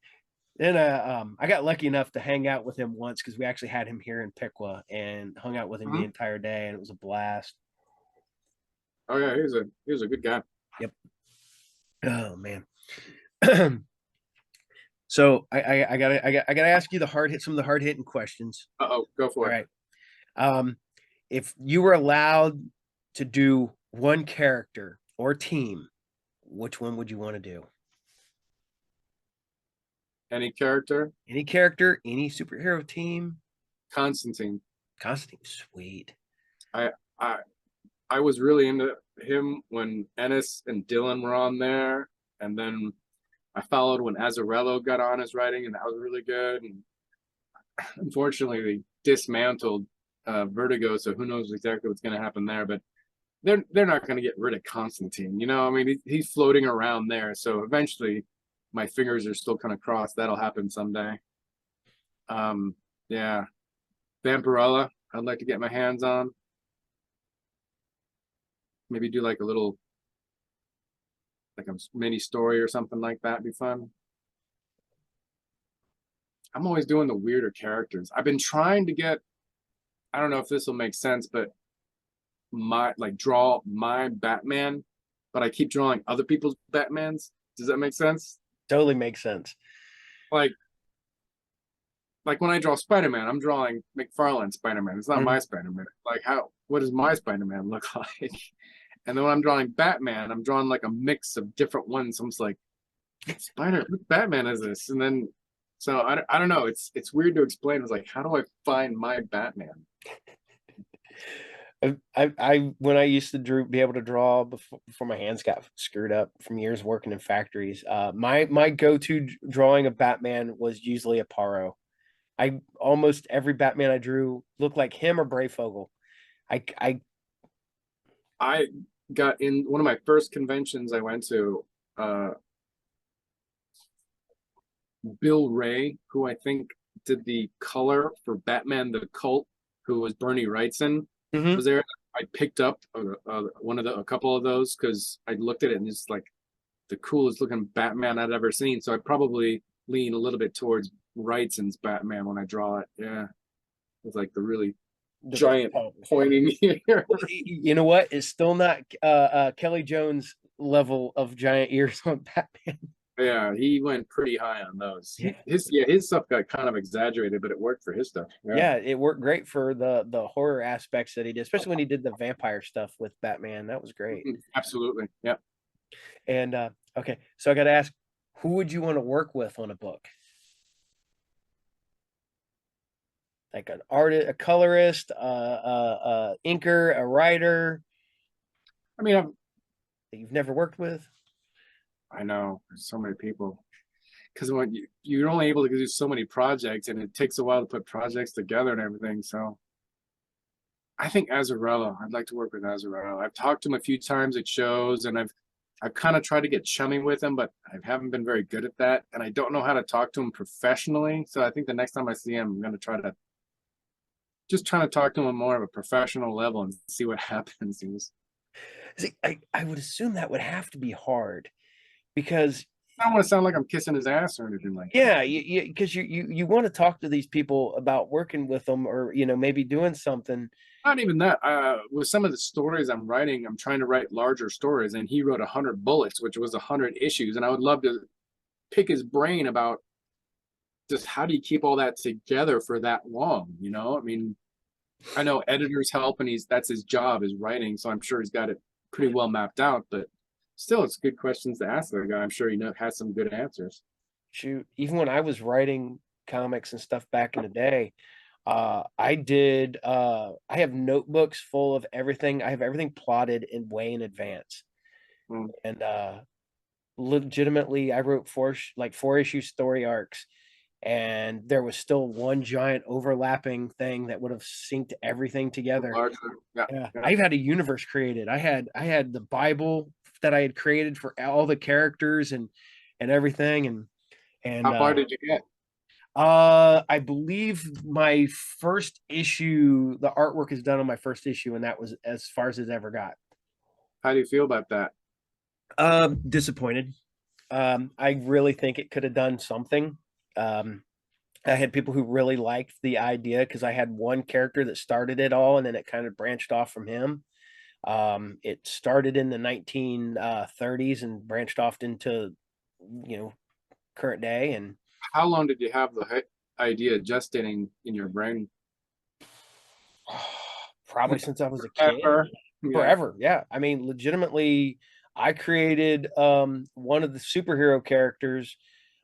Then I got lucky enough to hang out with him once because we actually had him here in Piqua and hung out with him the Mhm. entire day, and it was a blast. Oh yeah, he was a good guy. Yep. Oh man. So I gotta ask you some of the hard hitting questions. Uh-oh, go All for it. right. If you were allowed to do one character or team, which one would you want to do? Any character? Any character, any superhero team? Constantine. Constantine, sweet. I I I was really into him when Ennis and Dylan were on there, and then I followed when Azzarello got on his writing, and that was really good. And unfortunately, they dismantled Vertigo, so who knows exactly what's going to happen there. But they're not going to get rid of Constantine. You know, I mean, he's floating around there. So eventually, my fingers are still kind of crossed. That'll happen someday. Yeah, Vampirella, I'd like to get my hands on. Maybe do like a little, like a mini story or something like that. Be fun. I'm always doing the weirder characters. I've been trying to get, I don't know if this will make sense, but draw my Batman, but I keep drawing other people's Batmans. Does that make sense? Totally makes sense. Like like when I draw Spider-Man, I'm drawing McFarlane Spider-Man. It's not my Spider-Man. Like what does my Spider-Man look like? And then when I'm drawing Batman, I'm drawing like a mix of different ones. I'm just like, what Batman is this? And then so I don't know. It's weird to explain. It's like, how do I find my Batman? I when I used to be able to draw before my hands got screwed up from years working in factories, my go-to drawing of Batman was usually a Paro. I almost every Batman I drew looked like him or Brayfogle. I got in one of my first conventions I went to, Bill Ray, who I think did the color for Batman the Cult, who was Bernie Wrightson, Mhm. was there. I picked up a couple of those because I looked at it and it's like the coolest looking Batman I'd ever seen. So I probably lean a little bit towards Wrightson's Batman when I draw it. Yeah, it's like the really giant pointing ear. You know what? It's still not Kelly Jones level of giant ears on Batman. Yeah, he went pretty high on those. Yeah. His stuff got kind of exaggerated, but it worked for his stuff. Yeah. Yeah, it worked great for the horror aspects that he did, especially when he did the vampire stuff with Batman. That was great. Absolutely. Yeah. And okay, so I got to ask, who would you want to work with on a book? Like an artist, a colorist, inker, a writer I mean, that you've never worked with? I know there's so many people because when you're only able to do so many projects, and it takes a while to put projects together and everything. So I think Azzarello. I'd like to work with Azzarello. I've talked to him a few times at shows, and I've kind of tried to get chummy with him, but I haven't been very good at that, and I don't know how to talk to him professionally. So I think the next time I see him, I'm going to trying to talk to him on more of a professional level and see what happens. See, I would assume that would have to be hard because I don't want to sound like I'm kissing his ass or anything like that. yeah, because you want to talk to these people about working with them or maybe doing something. Not even that. With some of the stories I'm writing, I'm trying to write larger stories, and he wrote 100 Bullets, which was 100 issues, and I would love to pick his brain about just how do you keep all that together for that long. I mean, I know editors help, and that's his job is writing, so I'm sure he's got it pretty well mapped out. But still, it's good questions to ask that guy. I'm sure he has some good answers. Shoot, even when I was writing comics and stuff back in the day, I have notebooks full of everything. I have everything plotted in way in advance. Mm. And legitimately I wrote four issue story arcs, and there was still one giant overlapping thing that would have synced everything together. Larger. Yeah, Yeah. yeah. I even had a universe created. I had the Bible that I had created for all the characters and everything. And How far did you get? I believe my first issue, the artwork is done on my first issue, and that was as far as it ever got. How do you feel about that? Disappointed. I really think it could have done something. I had people who really liked the idea because I had one character that started it all, and then it kind of branched off from him. It started in the 1930s and branched off into, current day. And How long did you have the idea gestating in your brain? probably since I was a kid. Forever. Yeah. Forever. Yeah. I mean, legitimately, I created one of the superhero characters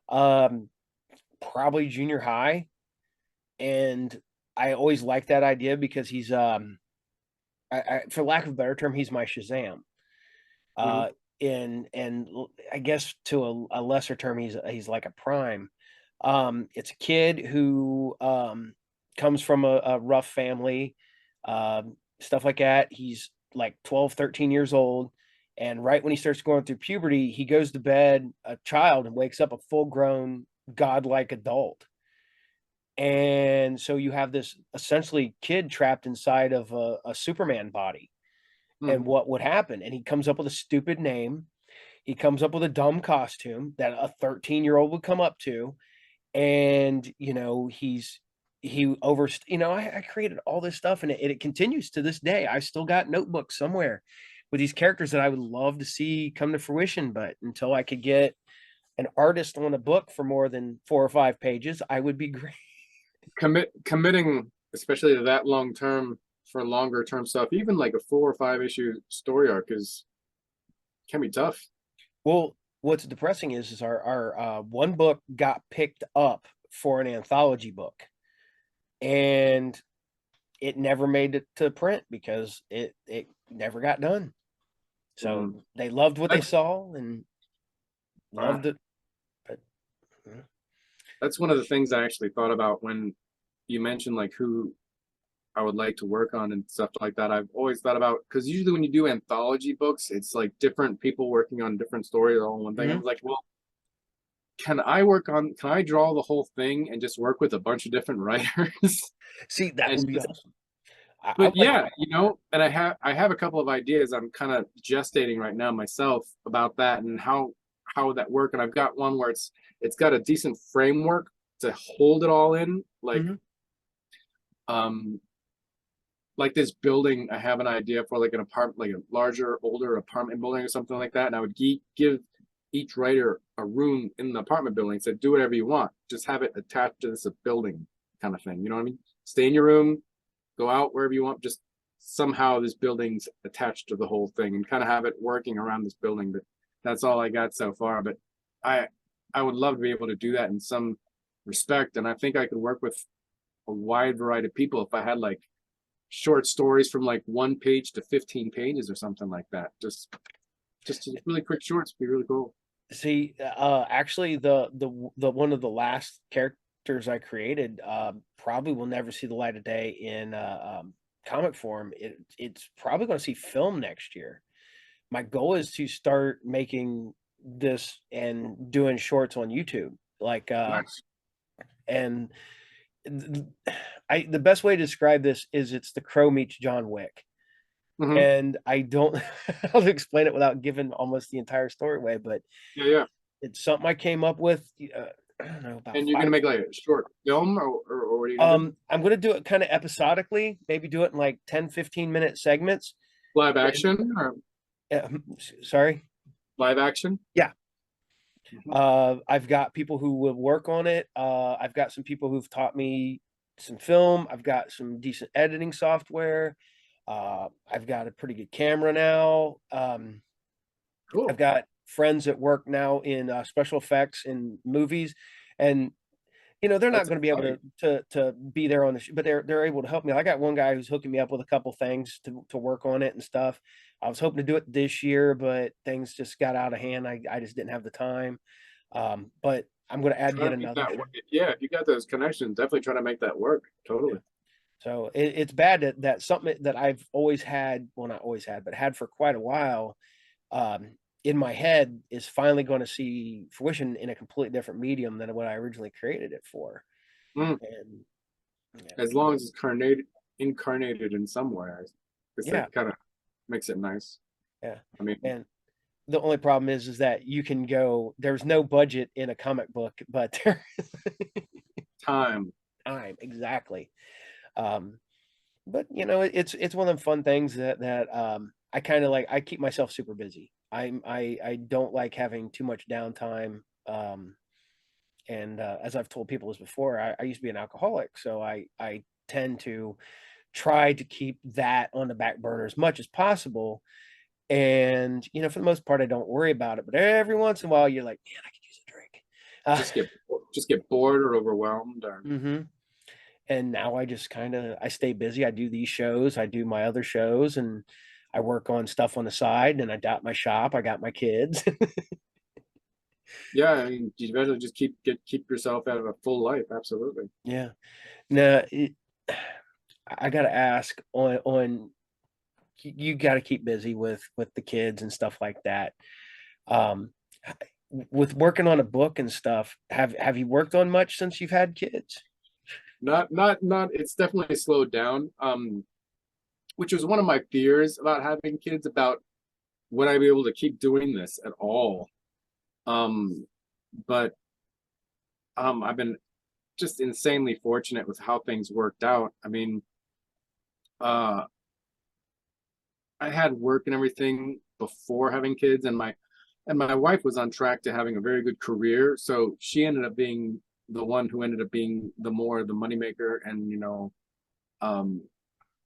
probably junior high. And I always liked that idea because he's for lack of a better term, he's my Shazam. Mhm. And I guess to a lesser term, he's like a Prime. It's a kid who comes from a rough family, stuff like that. He's like 12, 13 years old. And right when he starts going through puberty, he goes to bed a child and wakes up a full grown, godlike adult. And so you have this essentially kid trapped inside of a Superman body. And Mhm. what would happen? And he comes up with a stupid name. He comes up with a dumb costume that a 13-year-old would come up to. And, I created all this stuff, and it continues to this day. I still got notebooks somewhere with these characters that I would love to see come to fruition. But until I could get an artist on a book for more than 4 or 5 pages, I would be great. Committing, especially to that long term for longer term stuff, even like a 4 or 5 issue story arc can be tough. Well, what's depressing is our one book got picked up for an anthology book, and it never made it to print because it never got done. So they loved what they saw and loved it, but That's one of the things I actually thought about when you mentioned like who I would like to work on and stuff like that. I've always thought about, because usually when you do anthology books, it's like different people working on different stories all in one thing. I was like, well, can I draw the whole thing and just work with a bunch of different writers? see, that And would be awesome. but yeah, and I have a couple of ideas I'm kind of gestating right now myself about that and how would that work. And I've got one where it's got a decent framework to hold it all in, like this building. I have an idea for like an apartment, like a larger, older apartment building or something like that. And I would give each writer a room in the apartment building, said, do whatever you want, just have it attached to this building kind of thing. You know what I mean? Stay in your room, go out wherever you want, just somehow this building's attached to the whole thing, and kind of have it working around this building. But that's all I got so far. But I would love to be able to do that in some respect. And I think I could work with a wide variety of people if I had like short stories from like 1 page to 15 pages or something like that. Just really quick shorts would be really cool. See, actually, the one of the last characters I created probably will never see the light of day in comic form. It's probably going to see film next year. My goal is to start making this and doing shorts on YouTube, like Nice. and the best way to describe this is it's the Crow meets John Wick. Mhm. And I don't know how to explain it without giving almost the entire story away, but Yeah. it's something I came up with. I don't know, about And you're 5. gonna make like a short film, or what are you gonna do? I'm gonna do it kind of episodically, maybe do it in like 10-15 minute segments. Live action or Sorry. live action? Yeah. Mhm. I've got people who will work on it. I've got some people who've taught me some film. I've got some decent editing software. I've got a pretty good camera now. I've Cool. got friends that work now in special effects in movies, and they're not That's going to be able exciting. to be there on the but they're able to help me. I got one guy who's hooking me up with a couple things to work on it and stuff. I was hoping to do it this year, but things just got out of hand. I just didn't have the time. But I'm going to add Try yet to make another. that work. Yeah, if you got those connections, definitely try to make that work. Yeah. Totally. So it's bad that something that I've always had, well, not always had, but had for quite a while, um, in my head is finally going to see fruition in a completely different medium than what I originally created it for. Mm. And yeah, As long as it's incarnated in some way, because yeah, that kind of makes it nice. yeah. I mean, And the only problem is that you can go. There's no budget in a comic book, but there is time. time exactly. Um, but it's one of them fun things that I kind of like. I keep myself super busy. I don't like having too much downtime. And as I've told people this before, I used to be an alcoholic, so I tend to try to keep that on the back burner as much as possible. And for the most part, I don't worry about it. But every once in a while, you're like, man, I could use a drink. Just get bored or overwhelmed or Mm-hmm. And now I just I stay busy. I do these shows, I do my other shows, and I work on stuff on the side. And I got my shop. I got my kids. yeah. I mean, you better just keep yourself out of a full life. Absolutely. Yeah. Now, I got to ask on you got to keep busy with the kids and stuff like that. Um, with working on a book and stuff, have you worked on much since you've had kids? Not. It's definitely slowed down. Which was one of my fears about having kids. About would I be able to keep doing this at all? But I've been just insanely fortunate with how things worked out. I mean, uh, I had work and everything before having kids, and my wife was on track to having a very good career. So she ended up being the one who ended up being the moneymaker, and um,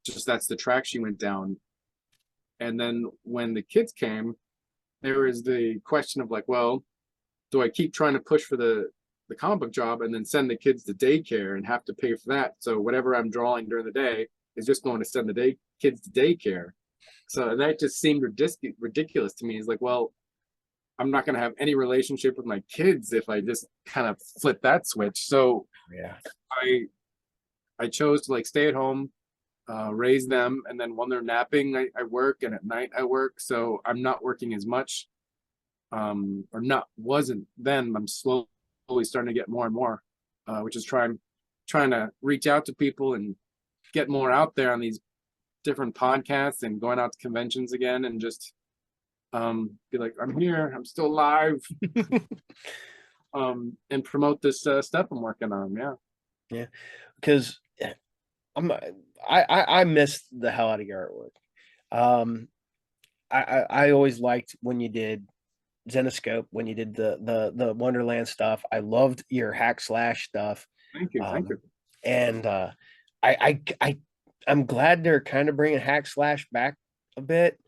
just that's the track she went down. And then when the kids came, there was the question of like, well, do I keep trying to push for the comic book job and then send the kids to daycare and have to pay for that? So whatever I'm drawing during the day is just going to send the kids to daycare. So that just seemed ridiculous to me. It's like, well, I'm not going to have any relationship with my kids if I just kind of flip that switch. So Yeah. I chose to like stay at home, raise them, and then when they're napping, I work, and at night I work. So I'm not working as much, or not wasn't then. I'm slowly starting to get more and more, which is trying to reach out to people and get more out there on these different podcasts and going out to conventions again, and just be like, I'm here, I'm still alive, and promote this stuff I'm working on. Yeah. Yeah. Because I'm I miss the hell out of your artwork. Um, I always liked when you did Zenescope when you did the Wonderland stuff. I loved your hack slash stuff. Thank you, thank you. And I'm glad they're kind of bringing hack slash back a bit.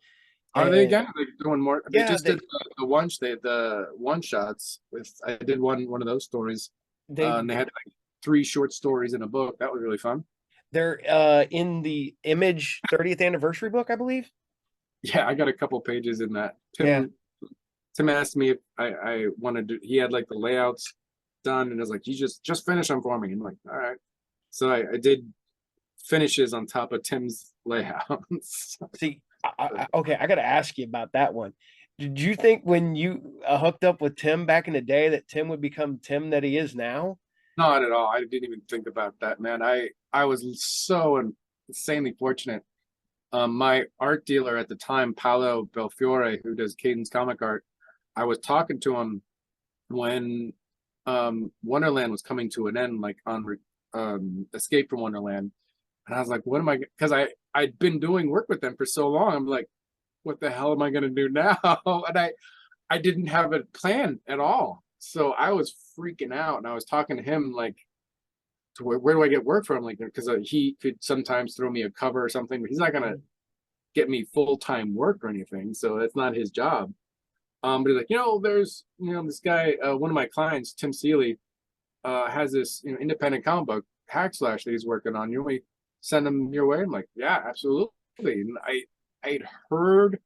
Are they again? Are they doing more? They Yeah, just did the one shots with. I did one of those stories, and they had like 3 short stories in a book. That was really fun. They're in the Image 30th anniversary book, I believe. Yeah, I got a couple pages in that. Yeah. Tim asked me if I wanted to. He had like the layouts done, and I was like, "You just finish them for me." And I'm like, "All right." So I did finishes on top of Tim's layouts. See, okay, I got to ask you about that one. Did you think when you hooked up with Tim back in the day that Tim would become Tim that he is now? Not at all. I didn't even think about that, man. I was so insanely fortunate. My art dealer at the time, Paolo Belfiore, who does Cadence comic art, I was talking to him when Wonderland was coming to an end, like on Escape from Wonderland. And I was like, what am I, because I'd been doing work with them for so long. I'm like, what the hell am I gonna do now? And I didn't have a plan at all. So I was freaking out, and I was talking to him like, to where do I get work from? Like, because he could sometimes throw me a cover or something, but he's not gonna get me full-time work or anything. So that's not his job. But he's like, there's this guy, one of my clients, Tim Seeley, has this independent comic book hack slash that he's working on. You want me to send him your way? I'm like, yeah, absolutely. And I'd heard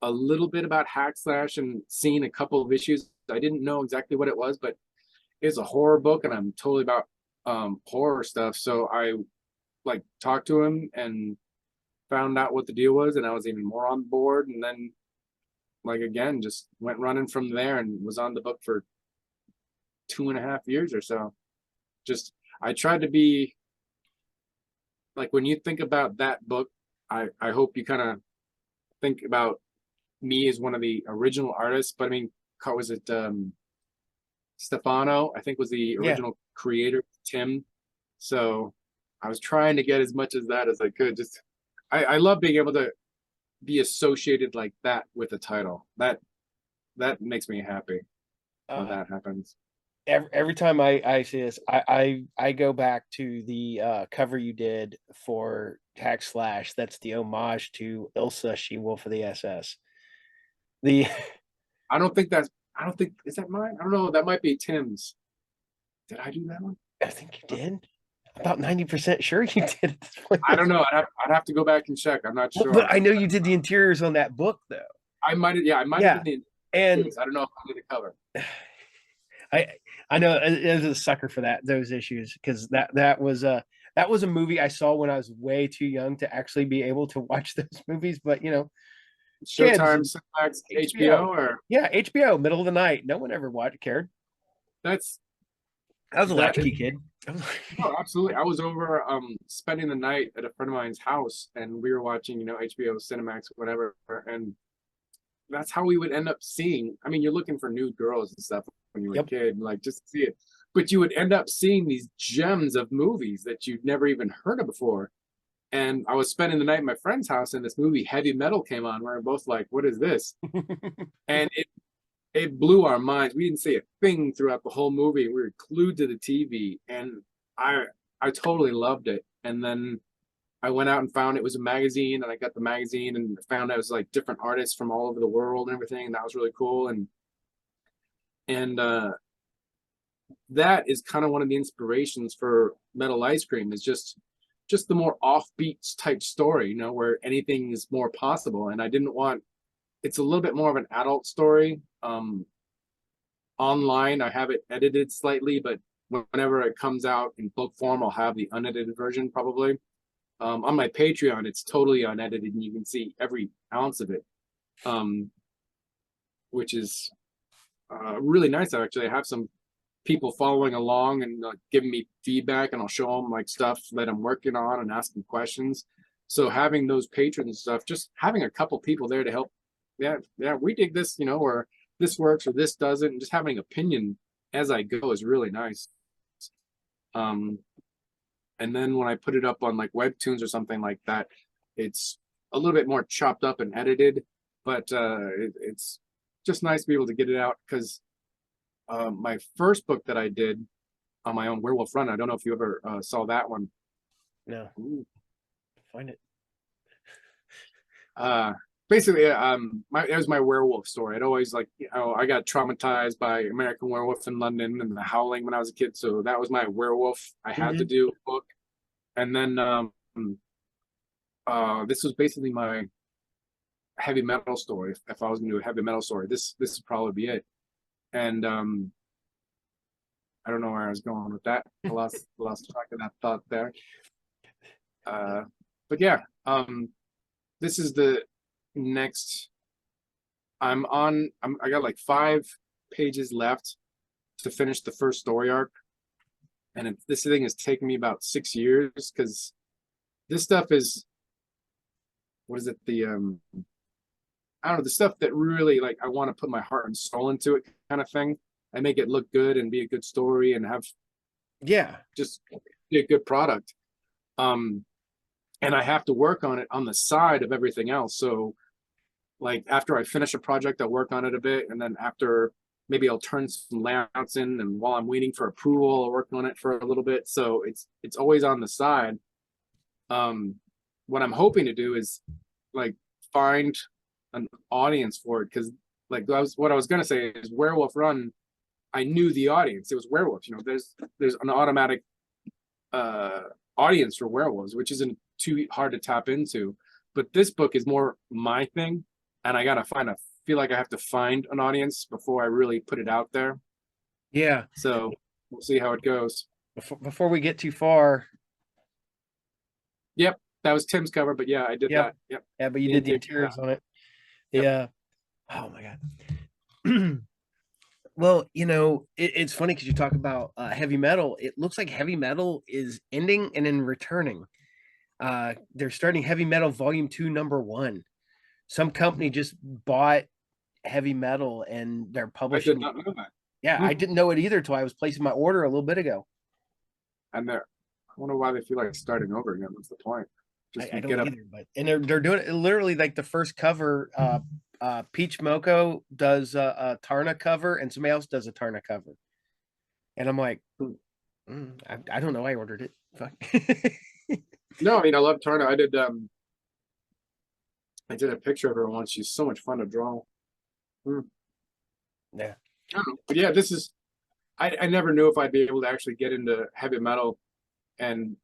a little bit about hack slash and seen a couple of issues. I didn't know exactly what it was, but it's a horror book, and I'm totally about horror stuff. So I like talked to him and found out what the deal was, and I was even more on board. And then, like, again, just went running from there and was on the book for 2.5 years or so. Just I tried to be like, when you think about that book, I hope you kind of think about me as one of the original artists. But I mean, was it Stefano, I think, was the original creator, Tim. So I was trying to get as much as that as I could. Just I love being able to be associated like that with a title. That makes me happy when that happens. Every time I see this, I go back to the cover you did for Hack Slash. That's the homage to Ilsa, She-Wolf of the SS. I don't think, is that mine? I don't know. That might be Tim's. Did I do that one? I think you did. About 90% sure you did at this point. I don't know. I'd have to go back and check. I'm not sure. But I know you did the interiors on that book, though. I might have. Yeah, I might have did the interiors. I don't know if I did the cover. I know I was a sucker for those issues, because that was a movie I saw when I was way too young to actually be able to watch those movies. But Showtime, Cinemax, HBO, or HBO, middle of the night. No one ever cared. I was a latchkey kid. Oh, absolutely. I was over spending the night at a friend of mine's house, and we were watching, HBO, Cinemax, whatever, and that's how we would end up seeing. I mean, you're looking for nude girls and stuff when you were a kid, like, just to see it. But you would end up seeing these gems of movies that you'd never even heard of before. And I was spending the night at my friend's house, and this movie Heavy Metal came on. We were both like, what is this? And it blew our minds. We didn't say a thing throughout the whole movie. We were glued to the TV, and I totally loved it. And then I went out and found it was a magazine, and I got the magazine and found out it was like different artists from all over the world and everything. And that was really cool. And that is kind of one of the inspirations for Metal Ice Cream, is just the more offbeat type story, where anything is more possible. And I didn't want, it's a little bit more of an adult story. Online, I have it edited slightly, but whenever it comes out in book form, I'll have the unedited version probably. On my Patreon, it's totally unedited, and you can see every ounce of it, which is really nice. Actually, I have some people following along and giving me feedback, and I'll show them like stuff that I'm working on and asking questions. So having those patrons and stuff, just having a couple people there to help. Yeah, we dig this, or this works or this doesn't, and just having opinion as I go is really nice. And then when I put it up on like Webtoons or something like that, it's a little bit more chopped up and edited, but it's just nice to be able to get it out because my first book that I did on my own, Werewolf Run. I don't know if you ever saw that one. No. Ooh. Find it. Basically, it was my werewolf story. I'd always I got traumatized by American Werewolf in London and The Howling when I was a kid, so that was my werewolf. I had to do a book, and then this was basically my heavy metal story. If I was going to do a heavy metal story, this would probably be it. And I don't know where I was going with that. I lost track of that thought there. But yeah, this is the next. I got like 5 pages left to finish the first story arc, and this thing has taken me about 6 years because this stuff is, what is it? The I don't know, the stuff that really like I want to put my heart and soul into it, kind of thing. I make it look good and be a good story and have just be a good product. And I have to work on it on the side of everything else. So like after I finish a project, I'll work on it a bit, and then after maybe I'll turn some layouts in, and while I'm waiting for approval, I'll work on it for a little bit. So it's always on the side. What I'm hoping to do is like find an audience for it, because like what I was gonna say is Werewolf Run, I knew the audience. It was werewolves. You know, there's an automatic audience for werewolves, which isn't too hard to tap into. But this book is more my thing, and I gotta feel like I have to find an audience before I really put it out there. Yeah. So we'll see how it goes. Before we get too far. Yep, that was Tim's cover, but yeah, I did that. Yep. Yeah, but you did the interiors on it. Yep. Yeah. Oh my God. Well, you know, it's funny because you talk about heavy metal. It looks like heavy metal is ending and then returning. They're starting Heavy Metal Volume 2, number 1. Some company just bought heavy metal and they're I publishing. did not know that. Yeah, I didn't know it either till I was placing my order a little bit ago. And I wonder why they feel like starting over again. What's the point? I don't either, but they're doing it literally like the first cover. Peach Moko does a Tarna cover, and somebody else does a Tarna cover, and I'm like, I don't know. I ordered it. Fuck. No, I mean I love Tarna. I did a picture of her once. She's so much fun to draw. Yeah. But yeah, this is I never knew if I'd be able to actually get into heavy metal, and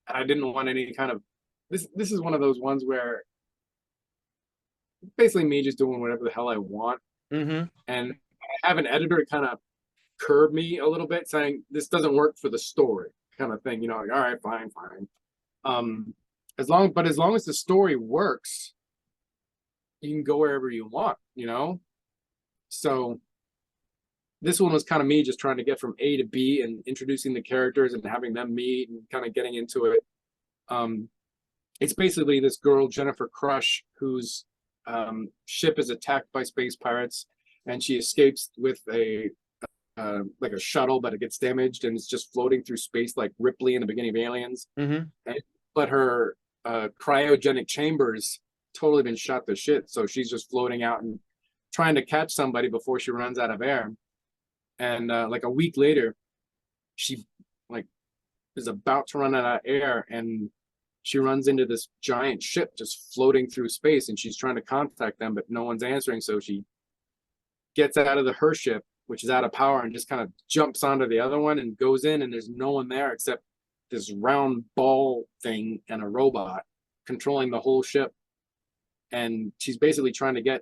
I didn't want any kind of this is one of those ones where basically me just doing whatever the hell I want. And I have an editor kind of curb me a little bit, saying this doesn't work for the story, kind of thing. You know, like, all right, fine. As long as the story works, you can go wherever you want, you know? So this one was kind of me just trying to get from A to B and introducing the characters and having them meet and kind of getting into it. It's basically this girl, Jennifer Crush, whose ship is attacked by space pirates, and she escapes with like a shuttle, but it gets damaged and it's just floating through space like Ripley in the beginning of Aliens. But her cryogenic chambers totally been shot to shit, so she's just floating out and trying to catch somebody before she runs out of air. And like a week later, she like is about to run out of air, and she runs into this giant ship just floating through space, and she's trying to contact them, but no one's answering. So she gets out of her ship, which is out of power, and just kind of jumps onto the other one and goes in, and there's no one there except this round ball thing and a robot controlling the whole ship. And she's basically trying to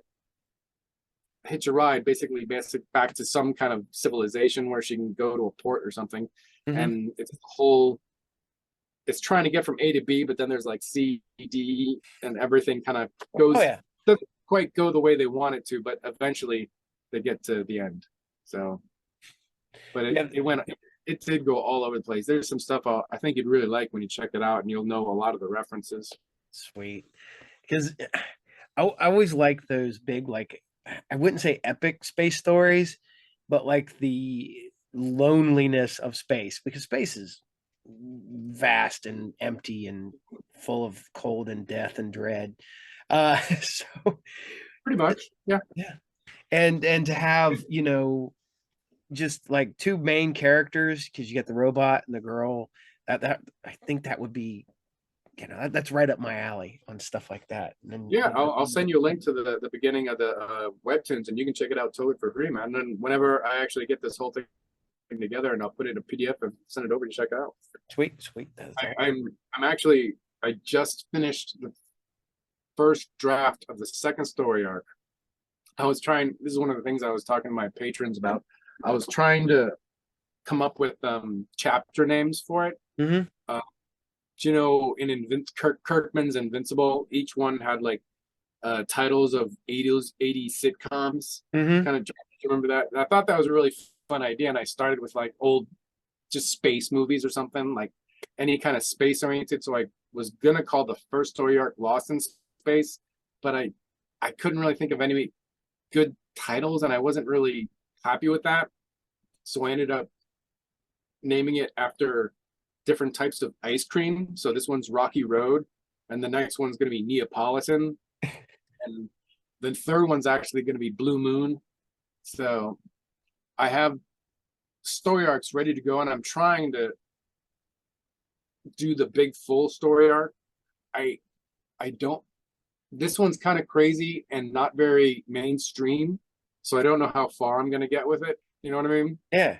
hitch a ride, basically back to some kind of civilization where she can go to a port or something. And it's trying to get from A to B, but then there's like C, D, and everything kind of goes, doesn't quite go the way they want it to, but eventually they get to the end. So, but it did go all over the place. There's some stuff I think you'd really like when you check it out, and you'll know a lot of the references. Sweet. Because I always like those big, like, I wouldn't say epic space stories, but like the loneliness of space, because space is vast and empty and full of cold and death and dread. So pretty much, yeah. and to have, just like two main characters, because you get the robot and the girl, that I think that would be, that's right up my alley on stuff like that. And then, Yeah, I'll send you a link to the beginning of the webtoons, and you can check it out totally for free, man. And then whenever I actually get this whole thing together, and I'll put it in a PDF and send it over to check it out. Sweet. I just finished the first draft of the second story arc. This is one of the things I was talking to my patrons about. I was trying to come up with chapter names for it. Mm-hmm. In Kirkman's Invincible, each one had like titles of 80s sitcoms. Mm-hmm. Kind of, do you remember that? And I thought that was a really fun idea, and I started with like old, just space movies or something, like any kind of space oriented. So I was gonna call the first story arc Lost in Space, but I couldn't really think of any good titles, and I wasn't really happy with that. So I ended up naming it after different types of ice cream. So this one's Rocky Road, and the next one's going to be Neapolitan, and the third one's actually going to be Blue Moon. So I have story arcs ready to go, and I'm trying to do the big full story arc. I don't. This one's kind of crazy and not very mainstream, so I don't know how far I'm going to get with it. You know what I mean? Yeah.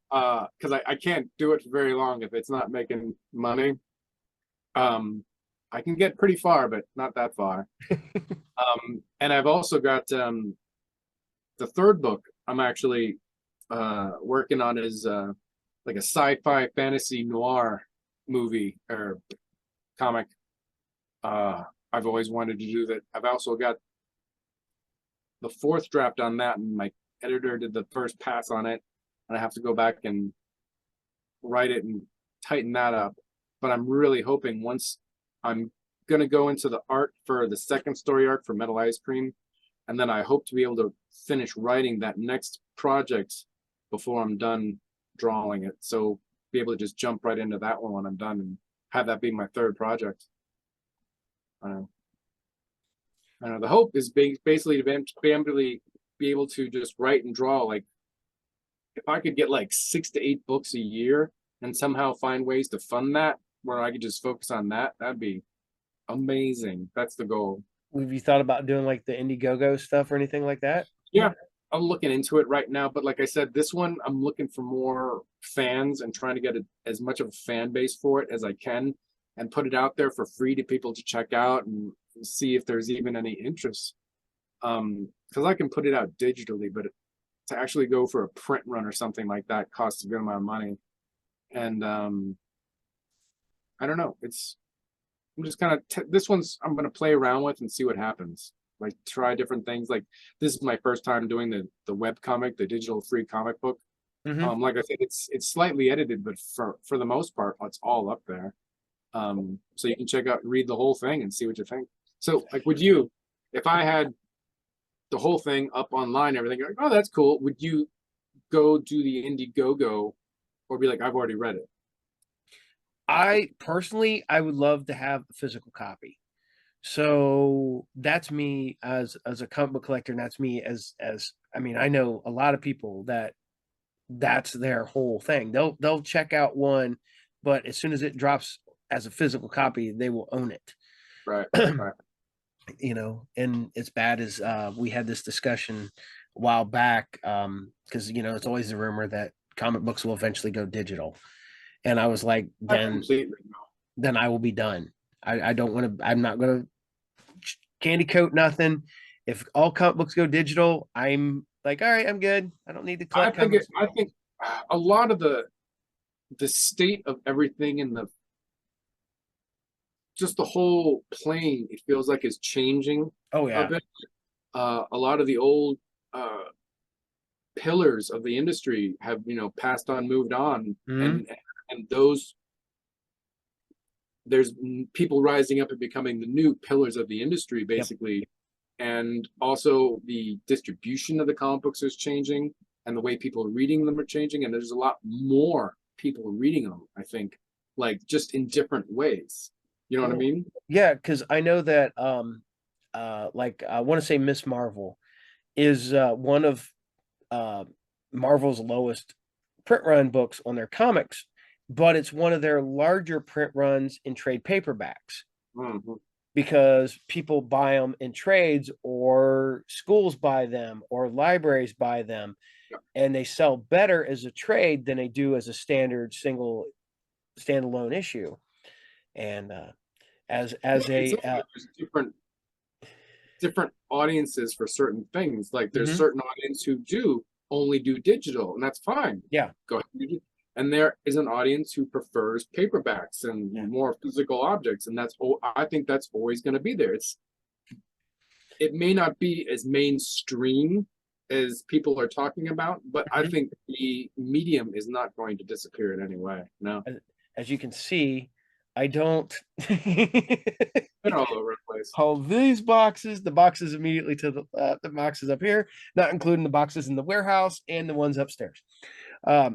Because I can't do it for very long if it's not making money. I can get pretty far, but not that far. And I've also got the third book I'm actually working on is like a sci-fi fantasy noir movie or comic. I've always wanted to do that. I've also got the fourth draft on that, and my editor did the first pass on it, and I have to go back and write it and tighten that up. But I'm really hoping once I'm going to go into the art for the second story arc for Metal Ice Cream, and then I hope to be able to finish writing that next project before I'm done drawing it. So be able to just jump right into that one when I'm done and have that be my third project. I don't know. The hope is basically to be able to just write and draw. Like if I could get like 6 to 8 books a year and somehow find ways to fund that where I could just focus on that, that'd be amazing. That's the goal. Have you thought about doing like the Indiegogo stuff or anything like that? Yeah, I'm looking into it right now. But like I said, this one, I'm looking for more fans and trying to get as much of a fan base for it as I can and put it out there for free to people to check out and see if there's even any interest. Because I can put it out digitally, but to actually go for a print run or something like that costs a good amount of money. And I don't know. I'm just kind of this one's I'm gonna play around with and see what happens. Like try different things. Like this is my first time doing the web comic, the digital free comic book. Mm-hmm. Like I said, it's slightly edited, but for the most part, it's all up there. So you can check out, read the whole thing, and see what you think. So, like, if I had the whole thing up online, everything, like, oh, that's cool. Would you go do the Indiegogo, or be like, I've already read it? I personally, I would love to have a physical copy. So that's me as a comic book collector, and that's me as I mean, I know a lot of people that's their whole thing. They'll check out one, but as soon as it drops as a physical copy, they will own it. Right. Right. And as bad as we had this discussion a while back, because it's always the rumor that comic books will eventually go digital. And I was like, then I will be done. I don't want to, I'm not going to candy coat nothing. If all comic books go digital, I'm like, all right, I'm good. I don't need to collect comics. I think a lot of the state of everything in just the whole plane, it feels like is changing. Oh yeah. A bit. A lot of the old pillars of the industry have passed on, moved on, Mm-hmm. and there's people rising up and becoming the new pillars of the industry, basically. Yep. And also the distribution of the comic books is changing, and the way people are reading them are changing, and there's a lot more people reading them, I think, like just in different ways. You know what I mean? Yeah, because I know that like I want to say Miss Marvel, is one of Marvel's lowest print run books on their comics, but it's one of their larger print runs in trade paperbacks because people buy them in trades, or schools buy them, or libraries buy them, and they sell better as a trade than they do as a standard single standalone issue. And as It's a also like there's different audiences for certain things. Like there's Mhm. certain audience who do only do digital, and that's fine. Yeah. Go ahead. And there is an audience who prefers paperbacks and more physical objects, and I think that's always going to be there. It may not be as mainstream as people are talking about, but I think the medium is not going to disappear in any way. No, as you can see, I don't they're all over the place. all these boxes, the boxes immediately to the left, the boxes up here, not including the boxes in the warehouse and the ones upstairs. I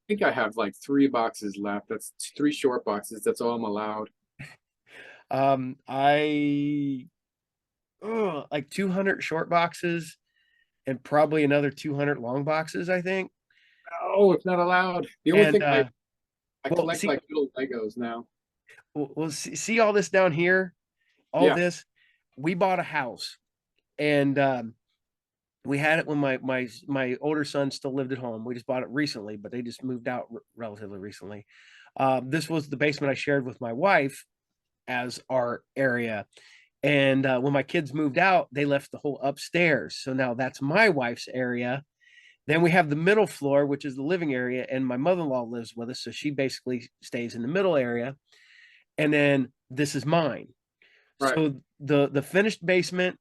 think I have like 3 boxes left. That's 3 short boxes. That's all I'm allowed. I like 200 short boxes and probably another 200 long boxes, I think. Oh, it's not allowed. The only And thing I well, collect see, like little Legos now. well, see all this down here, all Yeah. this. We bought a house, and we had it when my older son still lived at home. We just bought it recently, but they just moved out relatively recently. This was the basement I shared with my wife as our area. And when my kids moved out, they left the whole upstairs. So now that's my wife's area. Then we have the middle floor, which is the living area, and my mother-in-law lives with us, so she basically stays in the middle area. And then this is mine. Right. So the finished basement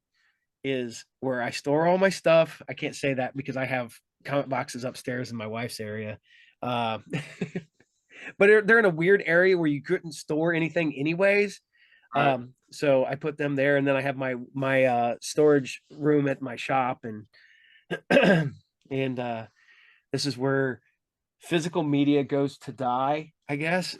is where I store all my stuff. I can't say that because I have comic boxes upstairs in my wife's area. But they're in a weird area where you couldn't store anything anyways. Right. So I put them there, and then I have my storage room at my shop, and and this is where physical media goes to die, I guess.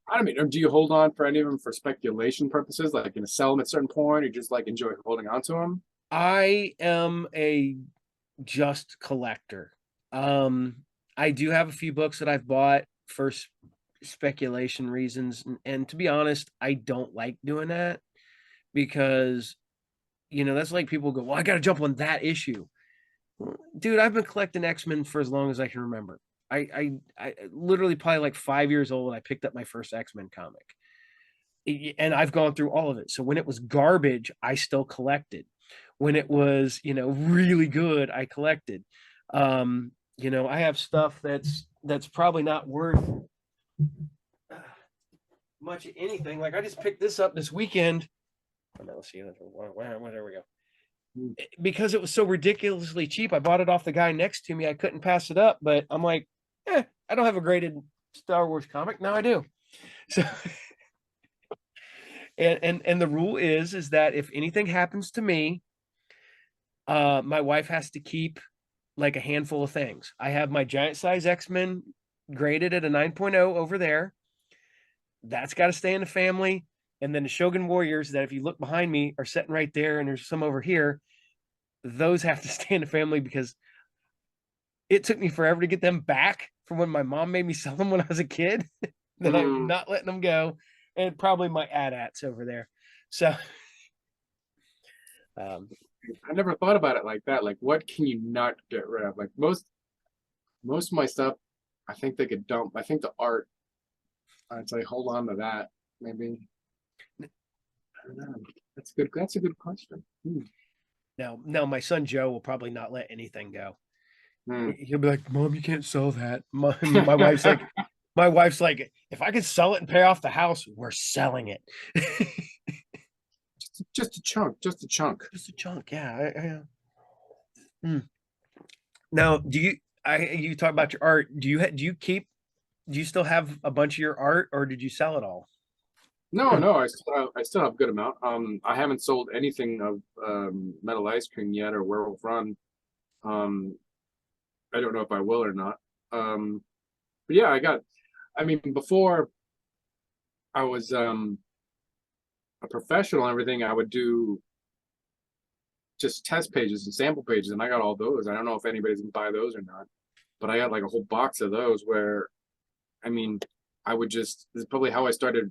I mean, do you hold on for any of them for speculation purposes, like going to sell them at a certain point, or just like enjoy holding on to them? I am a just collector. I do have a few books that I've bought for speculation reasons, and to be honest, I don't like doing that because that's like people go, well, I got to jump on that issue. Dude, I've been collecting X-Men for as long as I can remember. I literally probably like 5 years old, I picked up my first X-Men comic, and I've gone through all of it. So when it was garbage, I still collected. When it was really good, I collected. I have stuff that's probably not worth much of anything. Like I just picked this up this weekend. Oh, no, let's see. There we go. Because it was so ridiculously cheap, I bought it off the guy next to me. I couldn't pass it up, but I'm like, I don't have a graded Star Wars comic. Now I do. So, and the rule is that if anything happens to me, my wife has to keep like a handful of things. I have my giant size X-Men graded at a 9.0 over there. That's got to stay in the family. And then the Shogun Warriors that, if you look behind me, are sitting right there, and there's some over here. Those have to stay in the family because it took me forever to get them back from when my mom made me sell them when I was a kid. That I'm not letting them go. And probably my AT-ATs over there. So I never thought about it like that. Like, what can you not get rid of? Like most of my stuff, I think they could dump. I think the art, I'd say hold on to that. Maybe. I don't know. That's good. That's a good question. now my son Joe will probably not let anything go. He'll be like, Mom, you can't sell that. My wife's like, if I could sell it and pay off the house, we're selling it. just a chunk. Yeah. Now, you talk about your art. Do you still have a bunch of your art, or did you sell it all? No, I still have a good amount. I haven't sold anything of Metal Ice Cream yet or Werewolf Run. I don't know if I will or not. But yeah, before I was a professional and everything, I would do just test pages and sample pages, and I got all those. I don't know if anybody's gonna buy those or not, but I got like a whole box of those where, I mean, this is probably how I started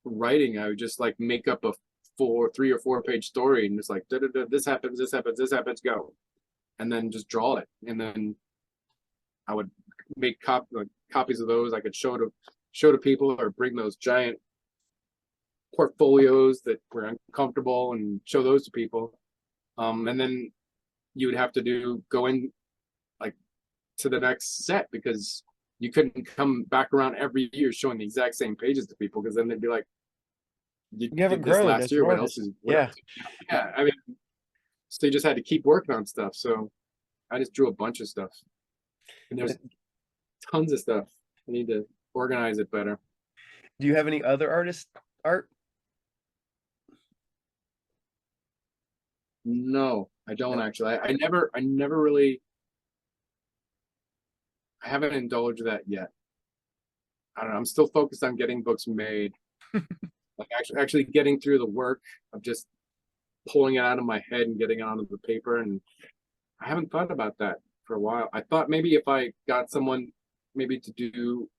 writing. I would just like make up a 3 or 4 page story and just like, this happens, this happens, this happens, go. And then just draw it. And then I would make copies of those. I could show to people, or bring those giant portfolios that were uncomfortable and show those to people. And then you would have to go in like to the next set, because you couldn't come back around every year showing the exact same pages to people, because then they'd be like, you haven't did this grown last as year, an what artist. else is Yeah. Yeah, I mean, so you just had to keep working on stuff. So I just drew a bunch of stuff, and there's tons of stuff. I need to organize it better. Do you have any other artist art? No, I don't actually. I never really, I haven't indulged that yet. I don't know. I'm still focused on getting books made. Like actually getting through the work of just pulling it out of my head and getting it onto the paper. And I haven't thought about that for a while. I thought maybe if I got someone maybe to do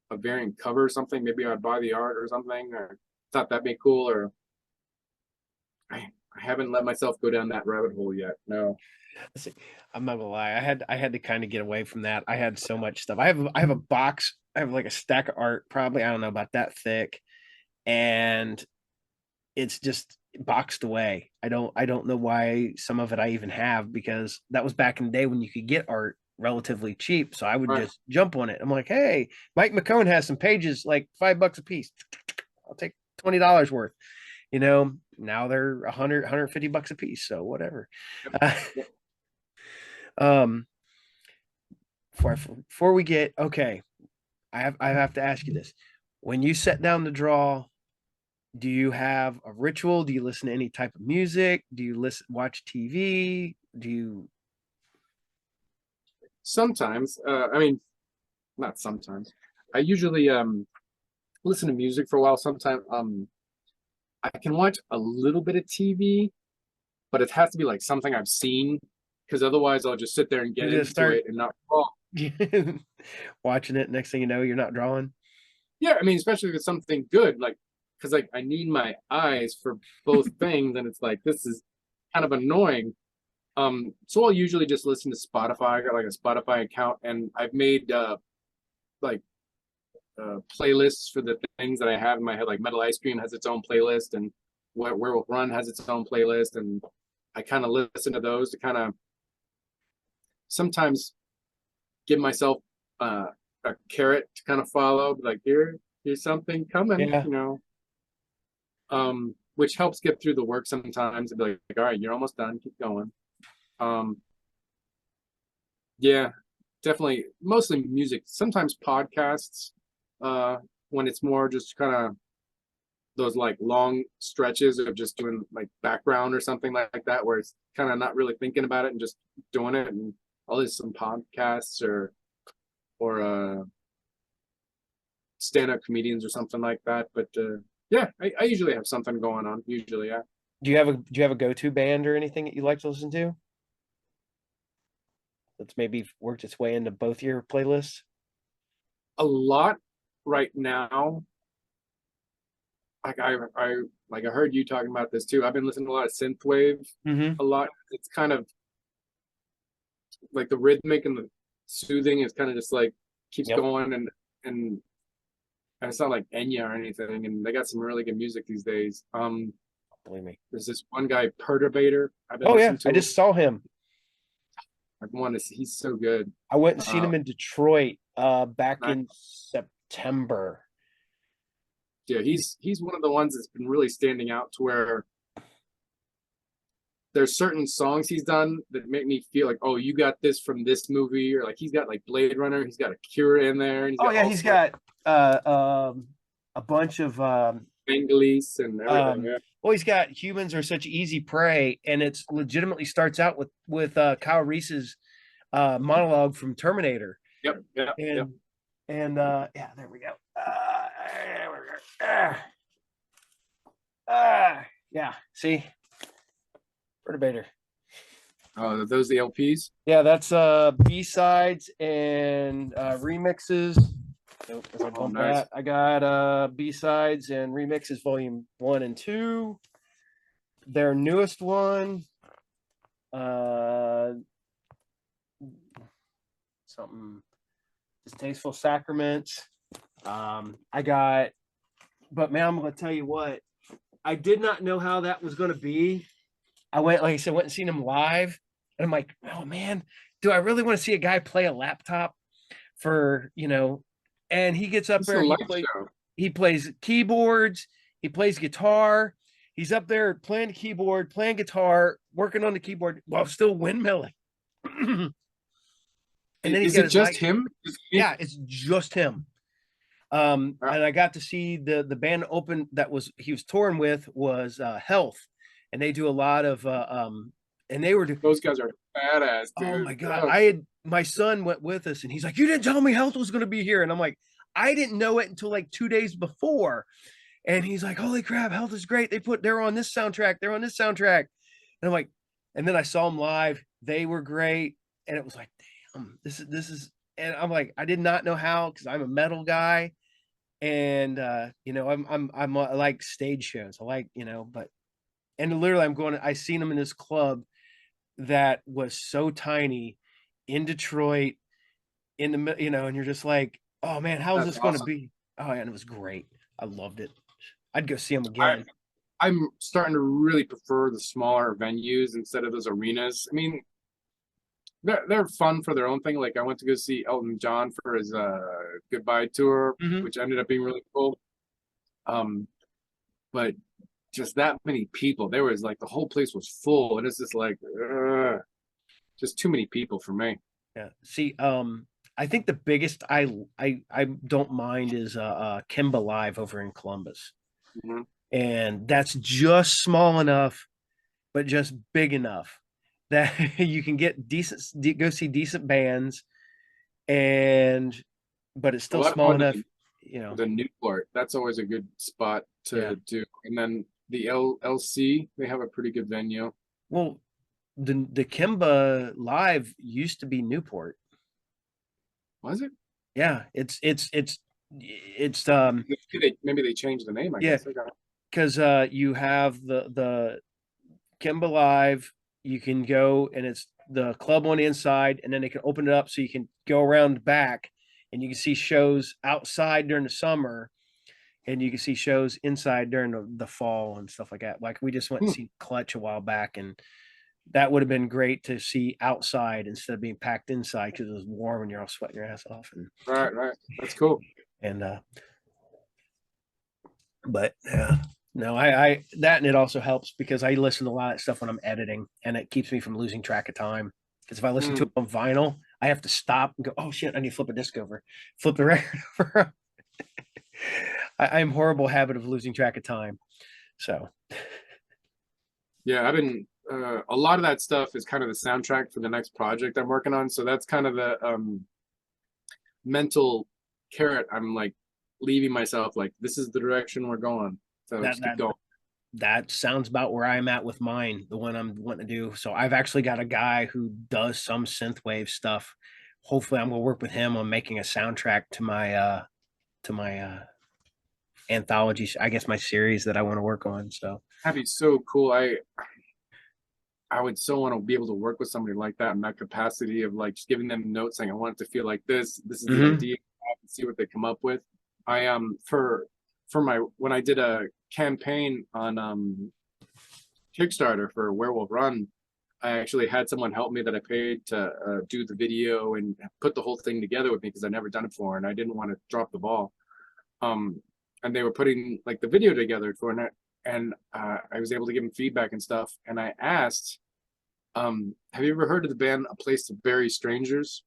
a variant cover or something, maybe I'd buy the art or something, or thought that'd be cool. Or I haven't let myself go down that rabbit hole yet. No. I'm not gonna lie. I had to kind of get away from that. I had so much stuff. I have a box. I have like a stack of art, probably, I don't know, about that thick, and it's just boxed away. I don't know why some of it I even have, because that was back in the day when you could get art relatively cheap. So I would just jump on it. I'm like, hey, Mike McCone has some pages, like $5 a piece. I'll take $20 worth. You know, now they're $150 a piece. So whatever. Before we get, okay, I have to ask you this. When you set down to draw, do you have a ritual? Do you listen to any type of music? Do you watch TV? Do you? Sometimes, I mean, not sometimes. I usually listen to music for a while. Sometimes I can watch a little bit of TV, but it has to be like something I've seen, because otherwise I'll just sit there and get into it and not draw. Watching it, next thing you know, you're not drawing. Yeah, I mean, especially if it's something good, like, because like I need my eyes for both things, and it's like, this is kind of annoying. So I'll usually just listen to Spotify. I got like a Spotify account, and I've made like playlists for the things that I have in my head. Like Metal Ice Cream has its own playlist, and Werewolf Run has its own playlist, and I kind of listen to those to kind of sometimes give myself a carrot to kind of follow. Like, here's something coming, Yeah. you know. Which helps get through the work sometimes, and be like, all right, you're almost done, keep going. Yeah, definitely, mostly music, sometimes podcasts, when it's more just kind of those like long stretches of just doing like background or something like that, where it's kind of not really thinking about it and just doing it. And I'll listen to some podcasts or stand-up comedians or something like that. But yeah, I usually have something going on. Usually, yeah. Do you have a go-to band or anything that you like to listen to that's maybe worked its way into both your playlists? A lot right now. Like I heard you talking about this too. I've been listening to a lot of synthwave. Mm-hmm. A lot. It's kind of like the rhythmic and the soothing is kind of just like keeps going, and it's not like Enya or anything. And they got some really good music these days. Believe me. There's this one guy, Perturbator. I've been Oh yeah, listening to I just saw him. I want to see. He's so good. I went and seen him in Detroit back Nice. in September. Yeah, he's one of the ones that's been really standing out, to where there's certain songs he's done that make me feel like, oh, you got this from this movie, or like he's got like Blade Runner, he's got Akira in there, and He's got a bunch of Bengalis and everything. Yeah. well, he's got Humans Are Such Easy Prey, and it's legitimately starts out with Kyle Reese's monologue from Terminator. Yep. And yeah, there we go. Yeah, see, Perturbator. Oh, are those the LPs? Yeah, that's B-sides and remixes. So as I Oh, bump nice. that, I got B-sides and remixes volume 1 and 2. Their newest one, uh something Distasteful Sacraments. I got, but man, I'm gonna tell you what, I did not know how that was gonna be. I went, like I said, went and seen him live, and I'm like, oh man, do I really want to see a guy play a laptop for, and he gets up It's a there, light show. he plays keyboards, he plays guitar, he's up there playing the keyboard, playing guitar, working on the keyboard while still windmilling. And then he's Is got it his just mic. him? Yeah, it's just him. And I got to see the band open that he was touring with was Health, and they do a lot of and they were Those guys are badass, dude. oh my god, Oh, my son went with us, and he's like, you didn't tell me Health was going to be here, and I'm like, I didn't know it until like 2 days before, and he's like, holy crap, Health is great, they're on this soundtrack, and I'm like, and then I saw them live, they were great, and it was like, damn, this is, and I'm like, I did not know how, because I'm a metal guy, and I like stage shows, I like, but, and literally I seen him in this club that was so tiny in Detroit, and you're just like, oh man, how is that's this going to awesome. be? Oh, and it was great. I loved it. I'd go see him I, again. I'm starting to really prefer the smaller venues instead of those arenas. I mean, they're fun for their own thing. Like I went to go see Elton John for his goodbye tour, Mhm. which ended up being really cool. But just that many people, there was like the whole place was full, and it's just like just too many people for me. Yeah. See, I think the biggest I don't mind is Kimba Live over in Columbus, Mhm. and that's just small enough, but just big enough that you can get go see decent bands, and but it's A still lot of small fun enough, the Newport. That's always a good spot yeah. to do. And then the LLC, they have a pretty good venue. Well, the Kimba Live used to be Newport. Was it? Yeah, it's Maybe they changed the name, I yeah, guess. Okay. because you have the Kimba Live, you can go, and it's the club on the inside, and then they can open it up so you can go around the back, and you can see shows outside during the summer, and you can see shows inside during the fall and stuff like that. Like we just went and Hmm. see Clutch a while back, and that would have been great to see outside instead of being packed inside because it was warm and you're all sweating your ass off, Right, right. That's cool. and but yeah, no, I that, and it also helps because I listen to a lot of stuff when I'm editing, and it keeps me from losing track of time. Because if I listen to Hmm. it on vinyl, I have to stop and go, oh shit, I need to flip a disc over, flip the record over. I'm horrible habit of losing track of time. So Yeah, I've been a lot of that stuff is kind of the soundtrack for the next project I'm working on. So that's kind of the mental carrot I'm like leaving myself like this is the direction we're going. So that just keep that going. that sounds about where I'm at with mine, the one I'm wanting to do. So I've actually got a guy who does some synthwave stuff. Hopefully I'm gonna work with him on making a soundtrack to my anthology, I guess my series that I want to work on. So That'd be so cool. I would so want to be able to work with somebody like that in that capacity of like just giving them notes saying I want it to feel like this. This is the idea. See what they come up with. I for my when I did a campaign on Kickstarter for Werewolf Run, I actually had someone help me that I paid to do the video and put the whole thing together with me because I'd never done it before and I didn't want to drop the ball. And they were putting like the video together for it, and I was able to give them feedback and stuff. And I asked, have you ever heard of the band A Place to Bury Strangers?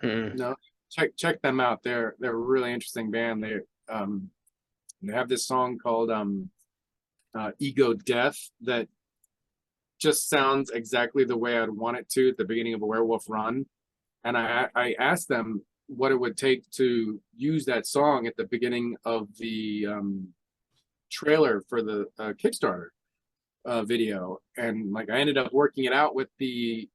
Mm-hmm. No, check them out. They're a really interesting band. They have this song called Ego Death that just sounds exactly the way I'd want it to at the beginning of a Werewolf Run. And I asked them what it would take to use that song at the beginning of the trailer for the Kickstarter. video, and like I ended up working it out with the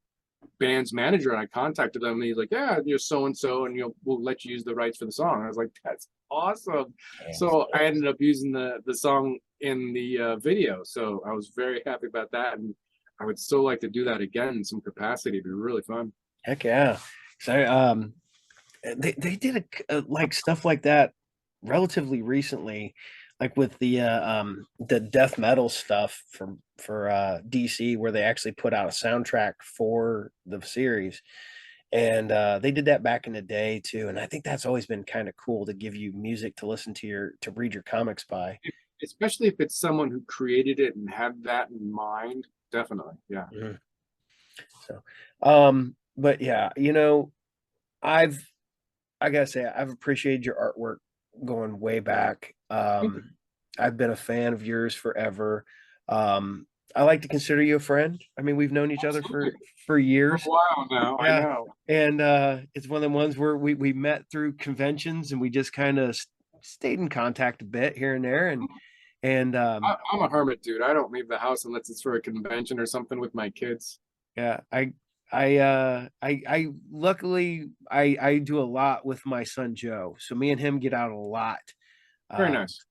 band's manager, and I contacted them, and he's like, "Yeah, you're so and so, and we'll let you use the rights for the song." I was like, "That's awesome!" So I ended up using the song in the video, so I was very happy about that, and I would still like to do that again in some capacity. It'd be really fun. Heck yeah. So they did like stuff like that relatively recently, like with the death metal stuff for DC, where they actually put out a soundtrack for the series. And they did that back in the day too. And I think that's always been kind of cool to give you music to listen to to read your comics by. Especially if it's someone who created it and had that in mind. Definitely, yeah. Mhm. So, but yeah, I've I gotta say I've appreciated your artwork going way back. I've been a fan of yours forever. I like to consider you a friend. I mean, we've known each other for Absolutely. for For a years. while now, I Yeah. know. And it's one of the ones where we met through conventions and we just kind of stayed in contact a bit here and there. And I'm a hermit, dude. I don't leave the house unless it's for a convention or something with my kids. yeah, I luckily I do a lot with my son Joe. So me and him get out a lot. Very Um, nice.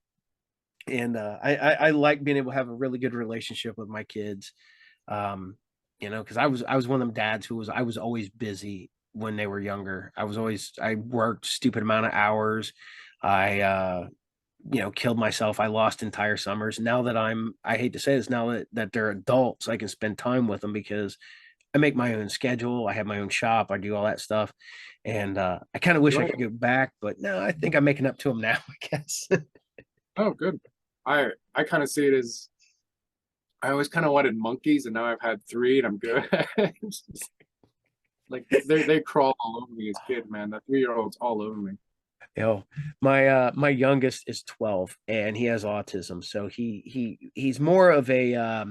and I like being able to have a really good relationship with my kids. Because I was one of them dads who I was always busy when they were younger. I worked stupid amount of hours. I killed myself. I lost entire summers. Now that I hate to say this, now that they're adults, I can spend time with them because I make my own schedule. I have my own shop. I do all that stuff. And I kind of wish I Enjoy could it. go back, but no, I think I'm making up to them now, I guess. Oh, good. I kind of see it as I always kind of wanted monkeys, and now I've had three, and I'm good. It's just like they crawl all over me as kids, man. The 3-year-old's all over me. You know, my youngest is 12 and he has autism. So he's more of a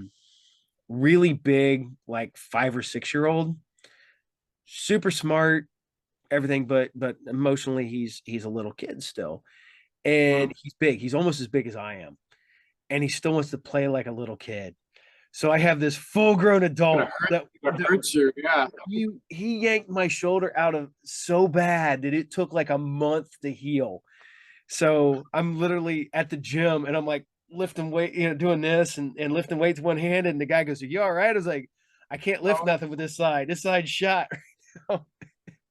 really big, like 5 or 6 year old, super smart, everything, but emotionally he's a little kid still. And Mm. he's big. He's almost as big as I am. And he still wants to play like a little kid. So I have this full grown adult Gonna hurt you, yeah. he yanked my shoulder out of so bad that it took like a month to heal. So I'm literally at the gym and I'm like lifting weight, doing this and lifting weights one hand. And the guy goes, "Are you all right?" I was like, "I can't lift Oh, nothing with this side. This side's shot."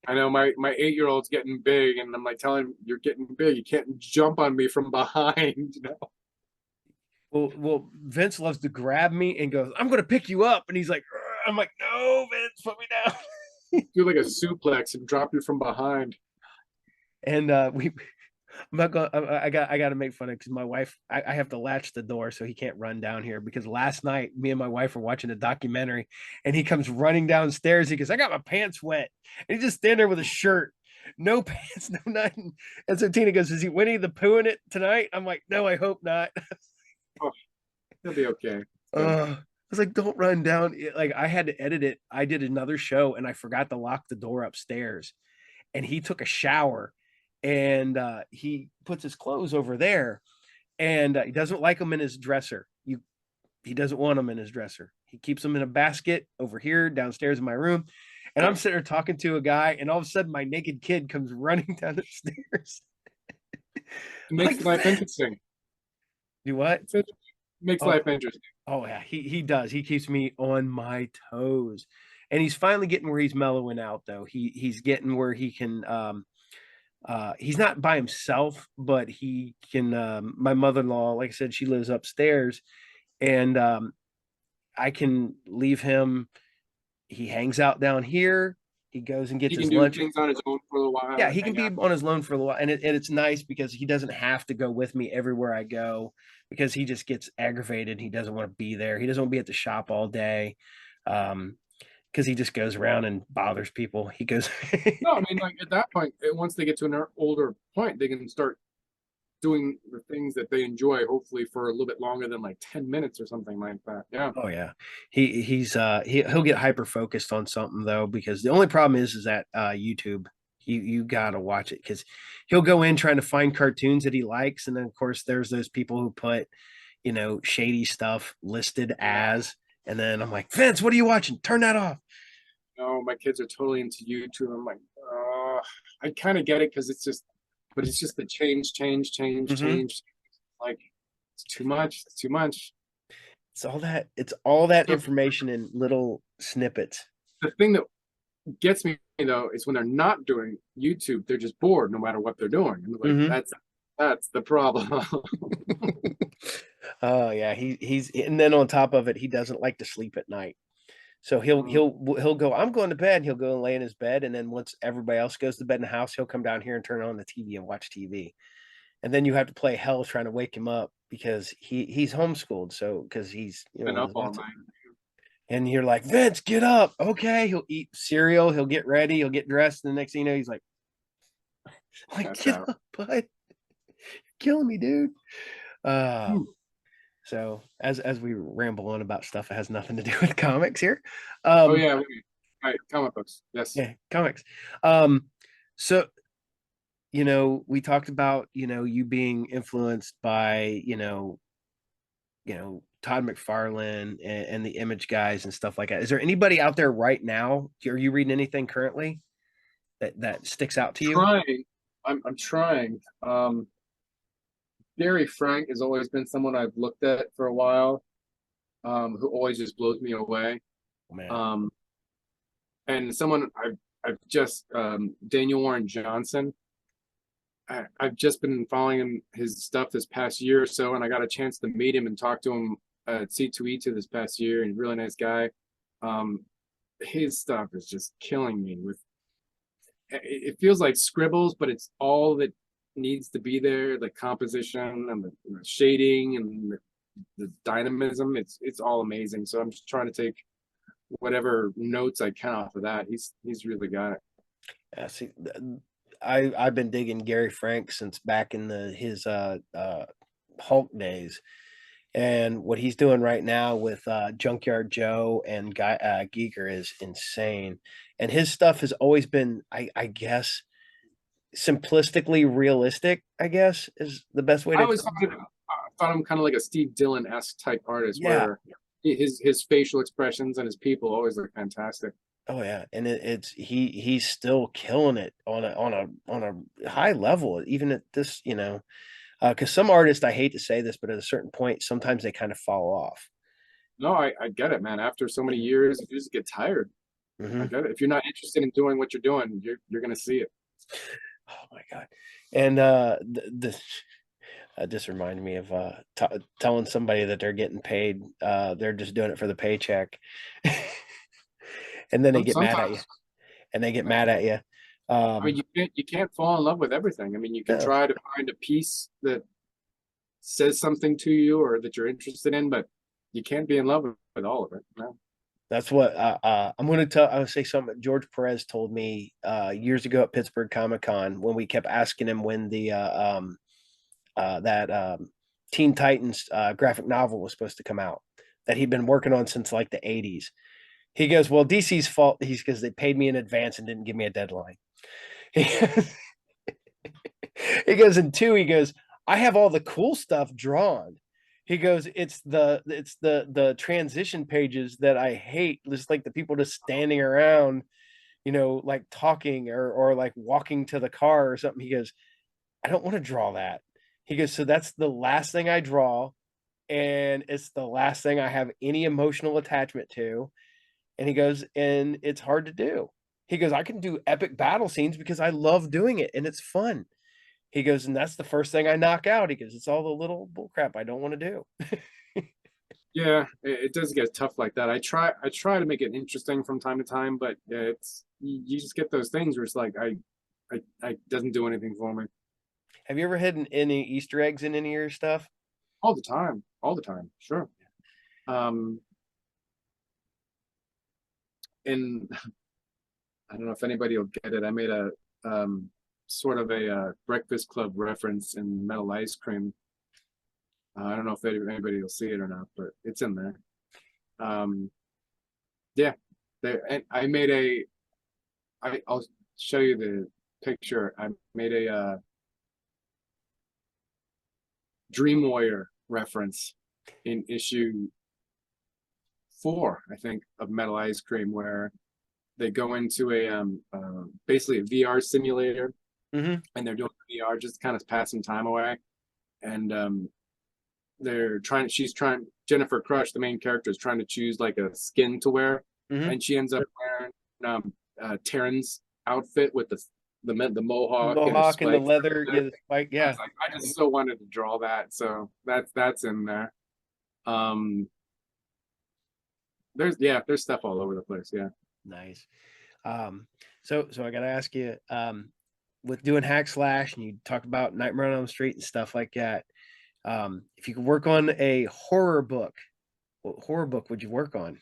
I know my 8-year-old's getting big, and I'm like telling him, "You're getting big. You can't jump on me from behind." You know. Well, Vince loves to grab me and goes, "I'm going to pick you up." And he's like, "Ugh." I'm like, "No, Vince, put me down." Do like a suplex and drop you from behind. And I'm not going. I got to make fun of because my wife. I have to latch the door so he can't run down here. Because last night, me and my wife were watching a documentary, and he comes running downstairs. He goes, "I got my pants wet," and he just stand there with a shirt, no pants, no nothing. And so Tina goes, "Is he Winnie the Pooh in it tonight?" I'm like, "No, I hope not." Oh, he'll be okay. Good. I was like, "Don't run down." Like I had to edit it. I did another show, and I forgot to lock the door upstairs, and he took a shower, and he puts his clothes over there and he doesn't like them in his dresser. He doesn't want them in his dresser. He keeps them in a basket over here downstairs in my room. And I'm sitting there talking to a guy, and all of a sudden my naked kid comes running down the stairs. It makes Like, life interesting. do what? It makes Oh, life interesting. oh yeah, he does. He keeps me on my toes. And he's finally getting where he's mellowing out though. He's getting where he can he's not by himself, but he can my mother-in-law, like I said, she lives upstairs, and I can leave him. He hangs out down here. He goes and gets He can his do lunch. things on his own for a while Yeah, and he can hang be out. on his loan for a little while, and it's nice because he doesn't have to go with me everywhere I go because he just gets aggravated. He doesn't want to be there. He doesn't want to be at the shop all day, because he just goes around and bothers people. He goes, No, I mean, like at that point, once they get to an older point, they can start doing the things that they enjoy, hopefully for a little bit longer than like 10 minutes or something like that. Yeah. "Oh yeah." He'll get hyper focused on something though, because the only problem is that YouTube. You gotta watch it because he'll go in trying to find cartoons that he likes, and then of course there's those people who put shady stuff listed as, and then I'm like, Vince, what are you watching? Turn that off. No, my kids are totally into YouTube. I'm like, I kind of get it because but it's just the Mm-hmm. change. Like, it's too much. It's too much. It's all that So information in little snippets. the thing that gets me though is when they're not doing YouTube, they're just bored no matter what they're doing. And like Mm-hmm. that's the problem. Oh yeah, he's and then on top of it, he doesn't like to sleep at night. So he'll go, I'm going to bed. He'll go and lay in his bed, and then once everybody else goes to bed in the house, he'll come down here and turn on the TV and watch TV. And then you have to play hell trying to wake him up because he's homeschooled. So because he's Been up all night. and you're like, Vince, get up. Okay, he'll eat cereal, he'll get ready, he'll get dressed, and the next thing you know, he's like That's get out. up, bud. You're killing me, dude. Uh Hmm. so as we ramble on about stuff that has nothing to do with comics here. Oh yeah, right. Comic books. Yes. Yeah, comics. Um so we talked about, you being influenced by, Todd McFarlane and the Image guys and stuff like that. Is there anybody out there right now? Are you reading anything currently that sticks out to you? Trying. I'm trying. Gary Frank has always been someone I've looked at for a while, who always just blows me away. Oh, man. Um, and someone I've just Daniel Warren Johnson. I've just been following his stuff this past year or so, and I got a chance to meet him and talk to him at C2E2 this past year, and really nice guy. Um, his stuff is just killing me with it feels like scribbles, but it's all that needs to be there, the composition and the shading and the dynamism. It's all amazing. So I'm just trying to take whatever notes I can off of that. He's really got it. Yeah, see, I've been digging Gary Frank since back in his Hulk days, and what he's doing right now with Junkyard Joe and Giger is insane. And his stuff has always been, I guess, simplistically realistic. I guess is the best way I to. always thought him kind of like a Steve Dillon-esque type artist, Yeah. where his facial expressions and his people always look fantastic. Oh yeah, and he's still killing it on a high level, even at this, because some artists, I hate to say this, but at a certain point, sometimes they kind of fall off. No, I get it, man. After so many years, you just get tired. I Mm-hmm. get it. If you're not interested in doing what you're doing, you're gonna see it. Oh my god! And just reminded me of telling somebody that they're getting paid. They're just doing it for the paycheck, and then they get mad at you. Sometimes, And they get mad at you. I mean, you can't fall in love with everything. I mean, you can No, try to find a piece that says something to you or that you're interested in, but you can't be in love with all of it. No. that's what I'm going to tell. I would say something George Perez told me years ago at Pittsburgh Comic Con when we kept asking him when the that Teen Titans graphic novel was supposed to come out that he'd been working on since like the 80s. He goes, well, DC's fault. He's because they paid me in advance and didn't give me a deadline. He goes, and two, he goes, I have all the cool stuff drawn. He goes, it's the transition pages that I hate, just like the people just standing around, like talking or like walking to the car or something. He goes, I don't want to draw that. He goes, so that's the last thing I draw, and it's the last thing I have any emotional attachment to. And he goes, and it's hard to do. He goes, I can do epic battle scenes because I love doing it and it's fun. He goes, and that's the first thing I knock out. He goes, it's all the little bullcrap I don't want to do. Yeah, it does get tough like that. I try to make it interesting from time to time, but it's you just get those things where it's like I doesn't do anything for me. Have you ever hidden any Easter eggs in any of your stuff? All the time, sure. Um, and I don't know if anybody will get it. I made a sort of a Breakfast Club reference in Metal Ice Cream. I don't know if anybody will see it or not, but it's in there. Yeah, there. And I made I'll show you the picture. I made a Dream Warrior reference in issue 4, I think, of Metal Ice Cream, where they go into a basically a VR simulator, Mm-hmm. and they're doing VR just kind of passing time away. And Jennifer Crush, the main character, is trying to choose like a skin to wear, Mm-hmm. and she ends up wearing Terran's outfit with the mohawk and the Mohawk and the spikes. leather, yeah, the spike, I yeah. was like, I just so wanted to draw that, so that's in there. There's stuff all over the place. Yeah. Nice. So I gotta ask you, with doing hack slash, and you talk about Nightmare on Elm Street and stuff like that. If you could work on a horror book, what horror book would you work on?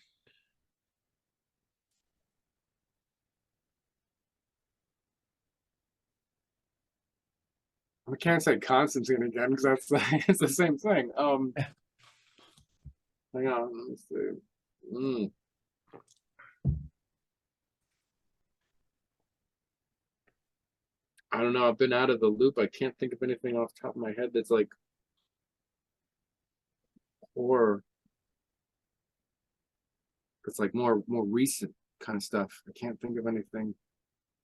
I can't say Constantine again because that's it's the same thing. Hang on, let me see. I don't know. I've been out of the loop. I can't think of anything off the top of my head that's like horror. It's like more recent kind of stuff. I can't think of anything.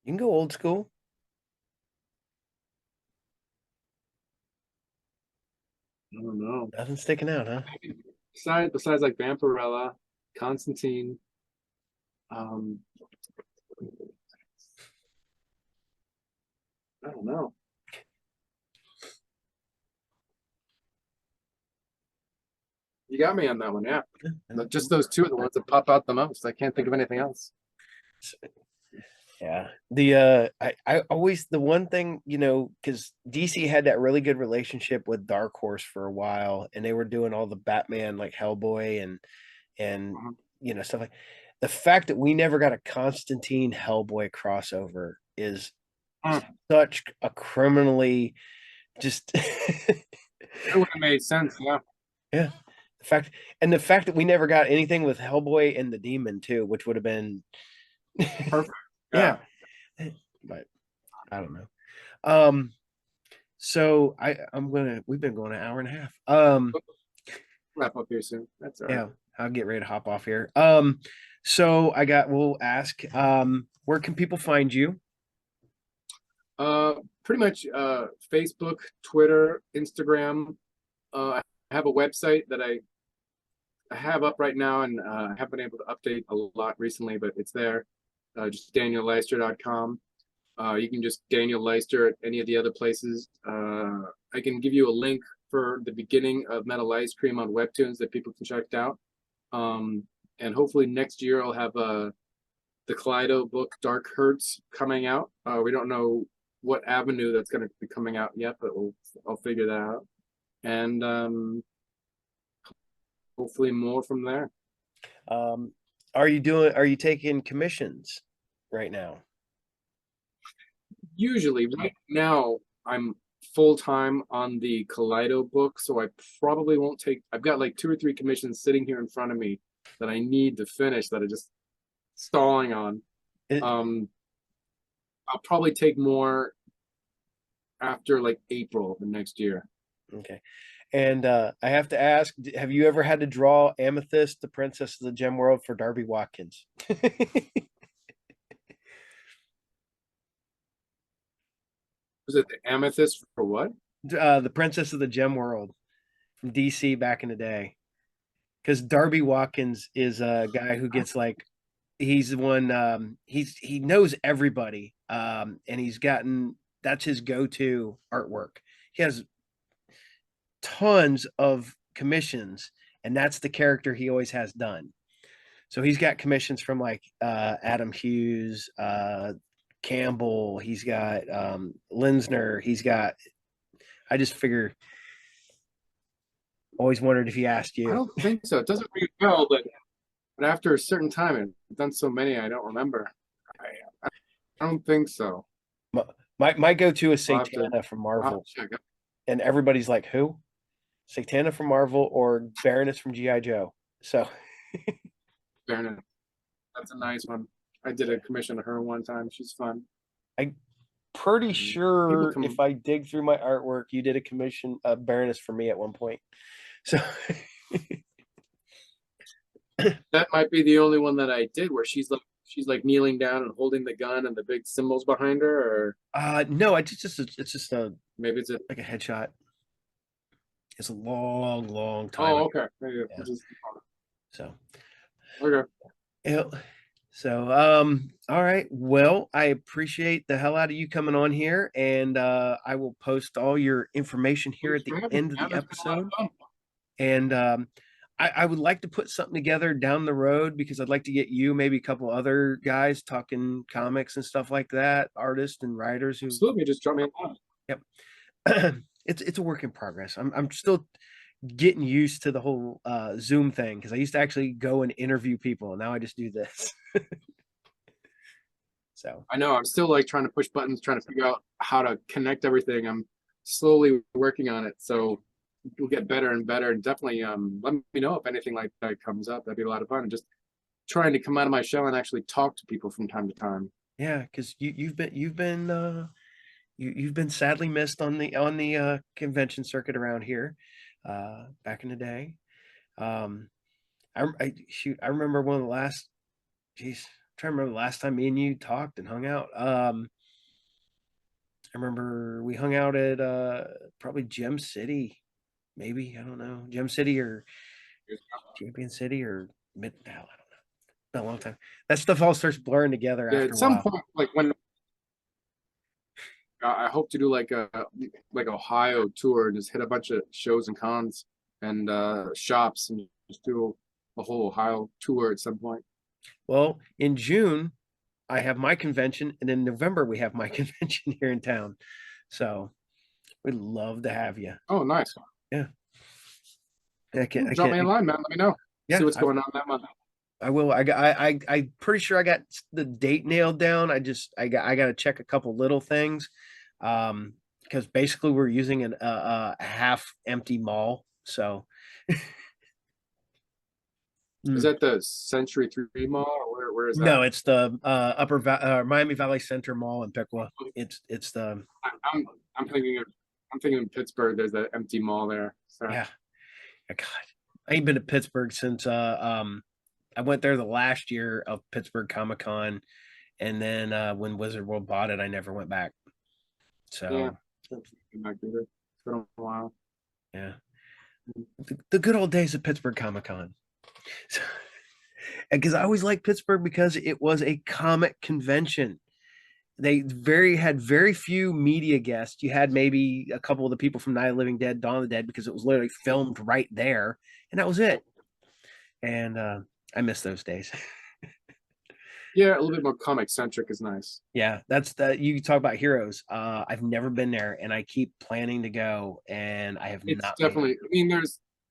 You can go old school. I don't know. Nothing sticking out, huh? Besides like Vampirella, Constantine, um, I don't know. You got me on that one, yeah. Just those two are the ones that pop out the most. I can't think of anything else. Yeah. The I always, the one thing, because DC had that really good relationship with Dark Horse for a while, and they were doing all the Batman, like Hellboy and stuff like the fact that we never got a Constantine Hellboy crossover is such a criminally just It would have made sense, yeah. yeah. The fact that we never got anything with Hellboy and the Demon too, which would have been Perfect. yeah. But I don't know. So we've been going an hour and a half. Wrap up here soon. That's all right. Yeah, I'll get ready to hop off here. So we'll ask, where can people find you? Pretty much Facebook, Twitter, Instagram. I have a website that I have up right now, and I haven't been able to update a lot recently, but it's there. Just DanielLeister.com. You can just Daniel Leister at any of the other places. I can give you a link for the beginning of Metal Ice Cream on Webtoons that people can check out. And hopefully next year I'll have the Kaleido book Dark Hurts coming out. We don't know what avenue that's going to be coming out yet, but I'll figure that out. And hopefully more from there. Are you taking commissions right now? Usually, right now I'm full-time on the Kaleido book, so I probably won't take. I've got like 2 or 3 commissions sitting here in front of me that I need to finish that are just stalling on. I'll probably take more after like April of the next year. Okay. And I have to ask, have you ever had to draw Amethyst, the Princess of the Gem World, for Darby Watkins? Was it the Amethyst for what? The Princess of the Gem World from DC back in the day. Because Darby Watkins is a guy who gets like, he's the one, he knows everybody. And that's his go-to artwork. He has tons of commissions, and that's the character he always has done. So he's got commissions from like Adam Hughes, Campbell, he's got Linsner, I just figure, always wondered if he asked you. I don't think so. It doesn't ring a bell, but after a certain time, I've done so many, I don't remember. I don't think so. My go-to is Satana from Marvel. And everybody's like, who? Satana from Marvel or Baroness from G.I. Joe. So Baroness. That's a nice one. I did a commission to her one time. She's fun. I'm pretty sure if I dig through my artwork, you did a commission Baroness for me at one point. So That might be the only one that I did where she's like kneeling down and holding the gun and the big symbols behind her, or No, it's just a maybe it's a. like a headshot. It's a long time Oh, ago. okay. Maybe Yeah. So Okay. yeah. So all right. Well, I appreciate the hell out of you coming on here, and I will post all your information here at the end of the episode. And I would like to put something together down the road because I'd like to get you, maybe a couple other guys talking comics and stuff like that, artists and writers who. Absolutely, just drop me a line. Yep. It's a work in progress. I'm still getting used to the whole Zoom thing because I used to actually go and interview people, and now I just do this. So I know I'm still like trying to push buttons, trying to figure out how to connect everything. I'm slowly working on it, so we'll get better and better. And definitely, let me know if anything like that comes up. That'd be a lot of fun. And just trying to come out of my shell and actually talk to people from time to time. yeah, because you've been sadly missed on the convention circuit around here back in the day. I remember one of the last. Geez, I'm trying to remember the last time me and you talked and hung out. I remember we hung out at probably Gem City, maybe, I don't know, Gem City or Champion City or Mid. Hell, I don't know. Been a long time. That stuff all starts blurring together Yeah, after at a some while. point, like when I hope to do like a Ohio tour and just hit a bunch of shows and cons and shops and just do a whole Ohio tour at some point. Well, in June, I have my convention, and in November we have my convention here in town. So we'd love to have you. Oh, nice. Yeah. I can't. Drop me a line, man. Let me know. Yeah, See what's going on that month. I will. I'm pretty sure I got the date nailed down. I got to check a couple little things, because basically we're using a half empty mall. So Is that the Century 3 Mall or where is that? no, it's the Miami Valley Center Mall in Piqua. It's the I'm thinking of Pittsburgh. There's that empty mall there. So. yeah. God, I ain't been to Pittsburgh since I went there the last year of Pittsburgh Comic Con, and then when Wizard World bought it, I never went back. So yeah, it's been a while. Yeah, the good old days of Pittsburgh Comic Con. Because I always liked Pittsburgh because it was a comic convention. They had very few media guests. You had maybe a couple of the people from Night of the Living Dead, Dawn of the Dead, because it was literally filmed right there, and that was it. And I miss those days. Yeah, a little bit more comic centric is nice. Yeah, you talk about Heroes. I've never been there, and I keep planning to go, and I have It's not. definitely. I mean,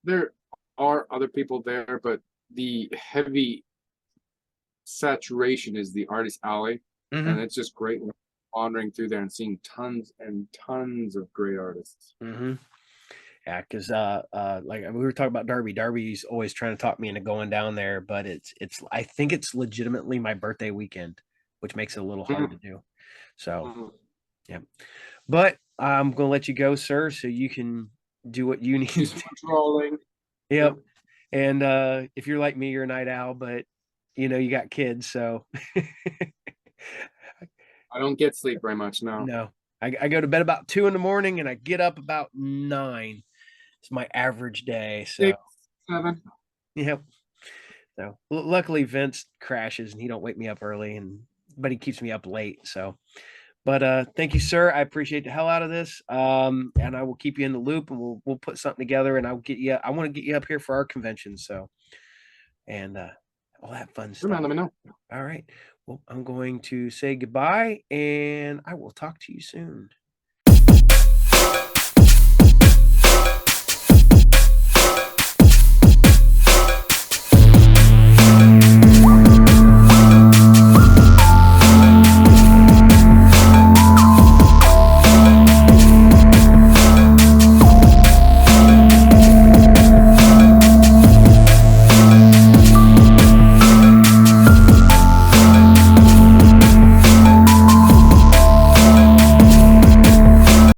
there are other people there, but the heavy saturation is the artist alley, and it's just great wandering through there and seeing tons and tons of great artists. Yeah, because like we were talking about Darby. Darby's always trying to talk me into going down there, but it's I think it's legitimately my birthday weekend, which makes it a little hard to do. So yeah. But I'm gonna let you go, sir, so you can do what you need. Rolling. Yep. And if you're like me, you're a night owl, but you got kids, so I don't get sleep very much now. no. I go to bed about 2 a.m. and I get up about 9. It's my average day. So 6, 7. Yep. So luckily Vince crashes and he don't wake me up early, but he keeps me up late. So but thank you, sir. I appreciate the hell out of this. And I will keep you in the loop, and we'll put something together, and I want to get you up here for our convention. So and all that fun stuff. Man, let me know. All right. Well, I'm going to say goodbye, and I will talk to you soon.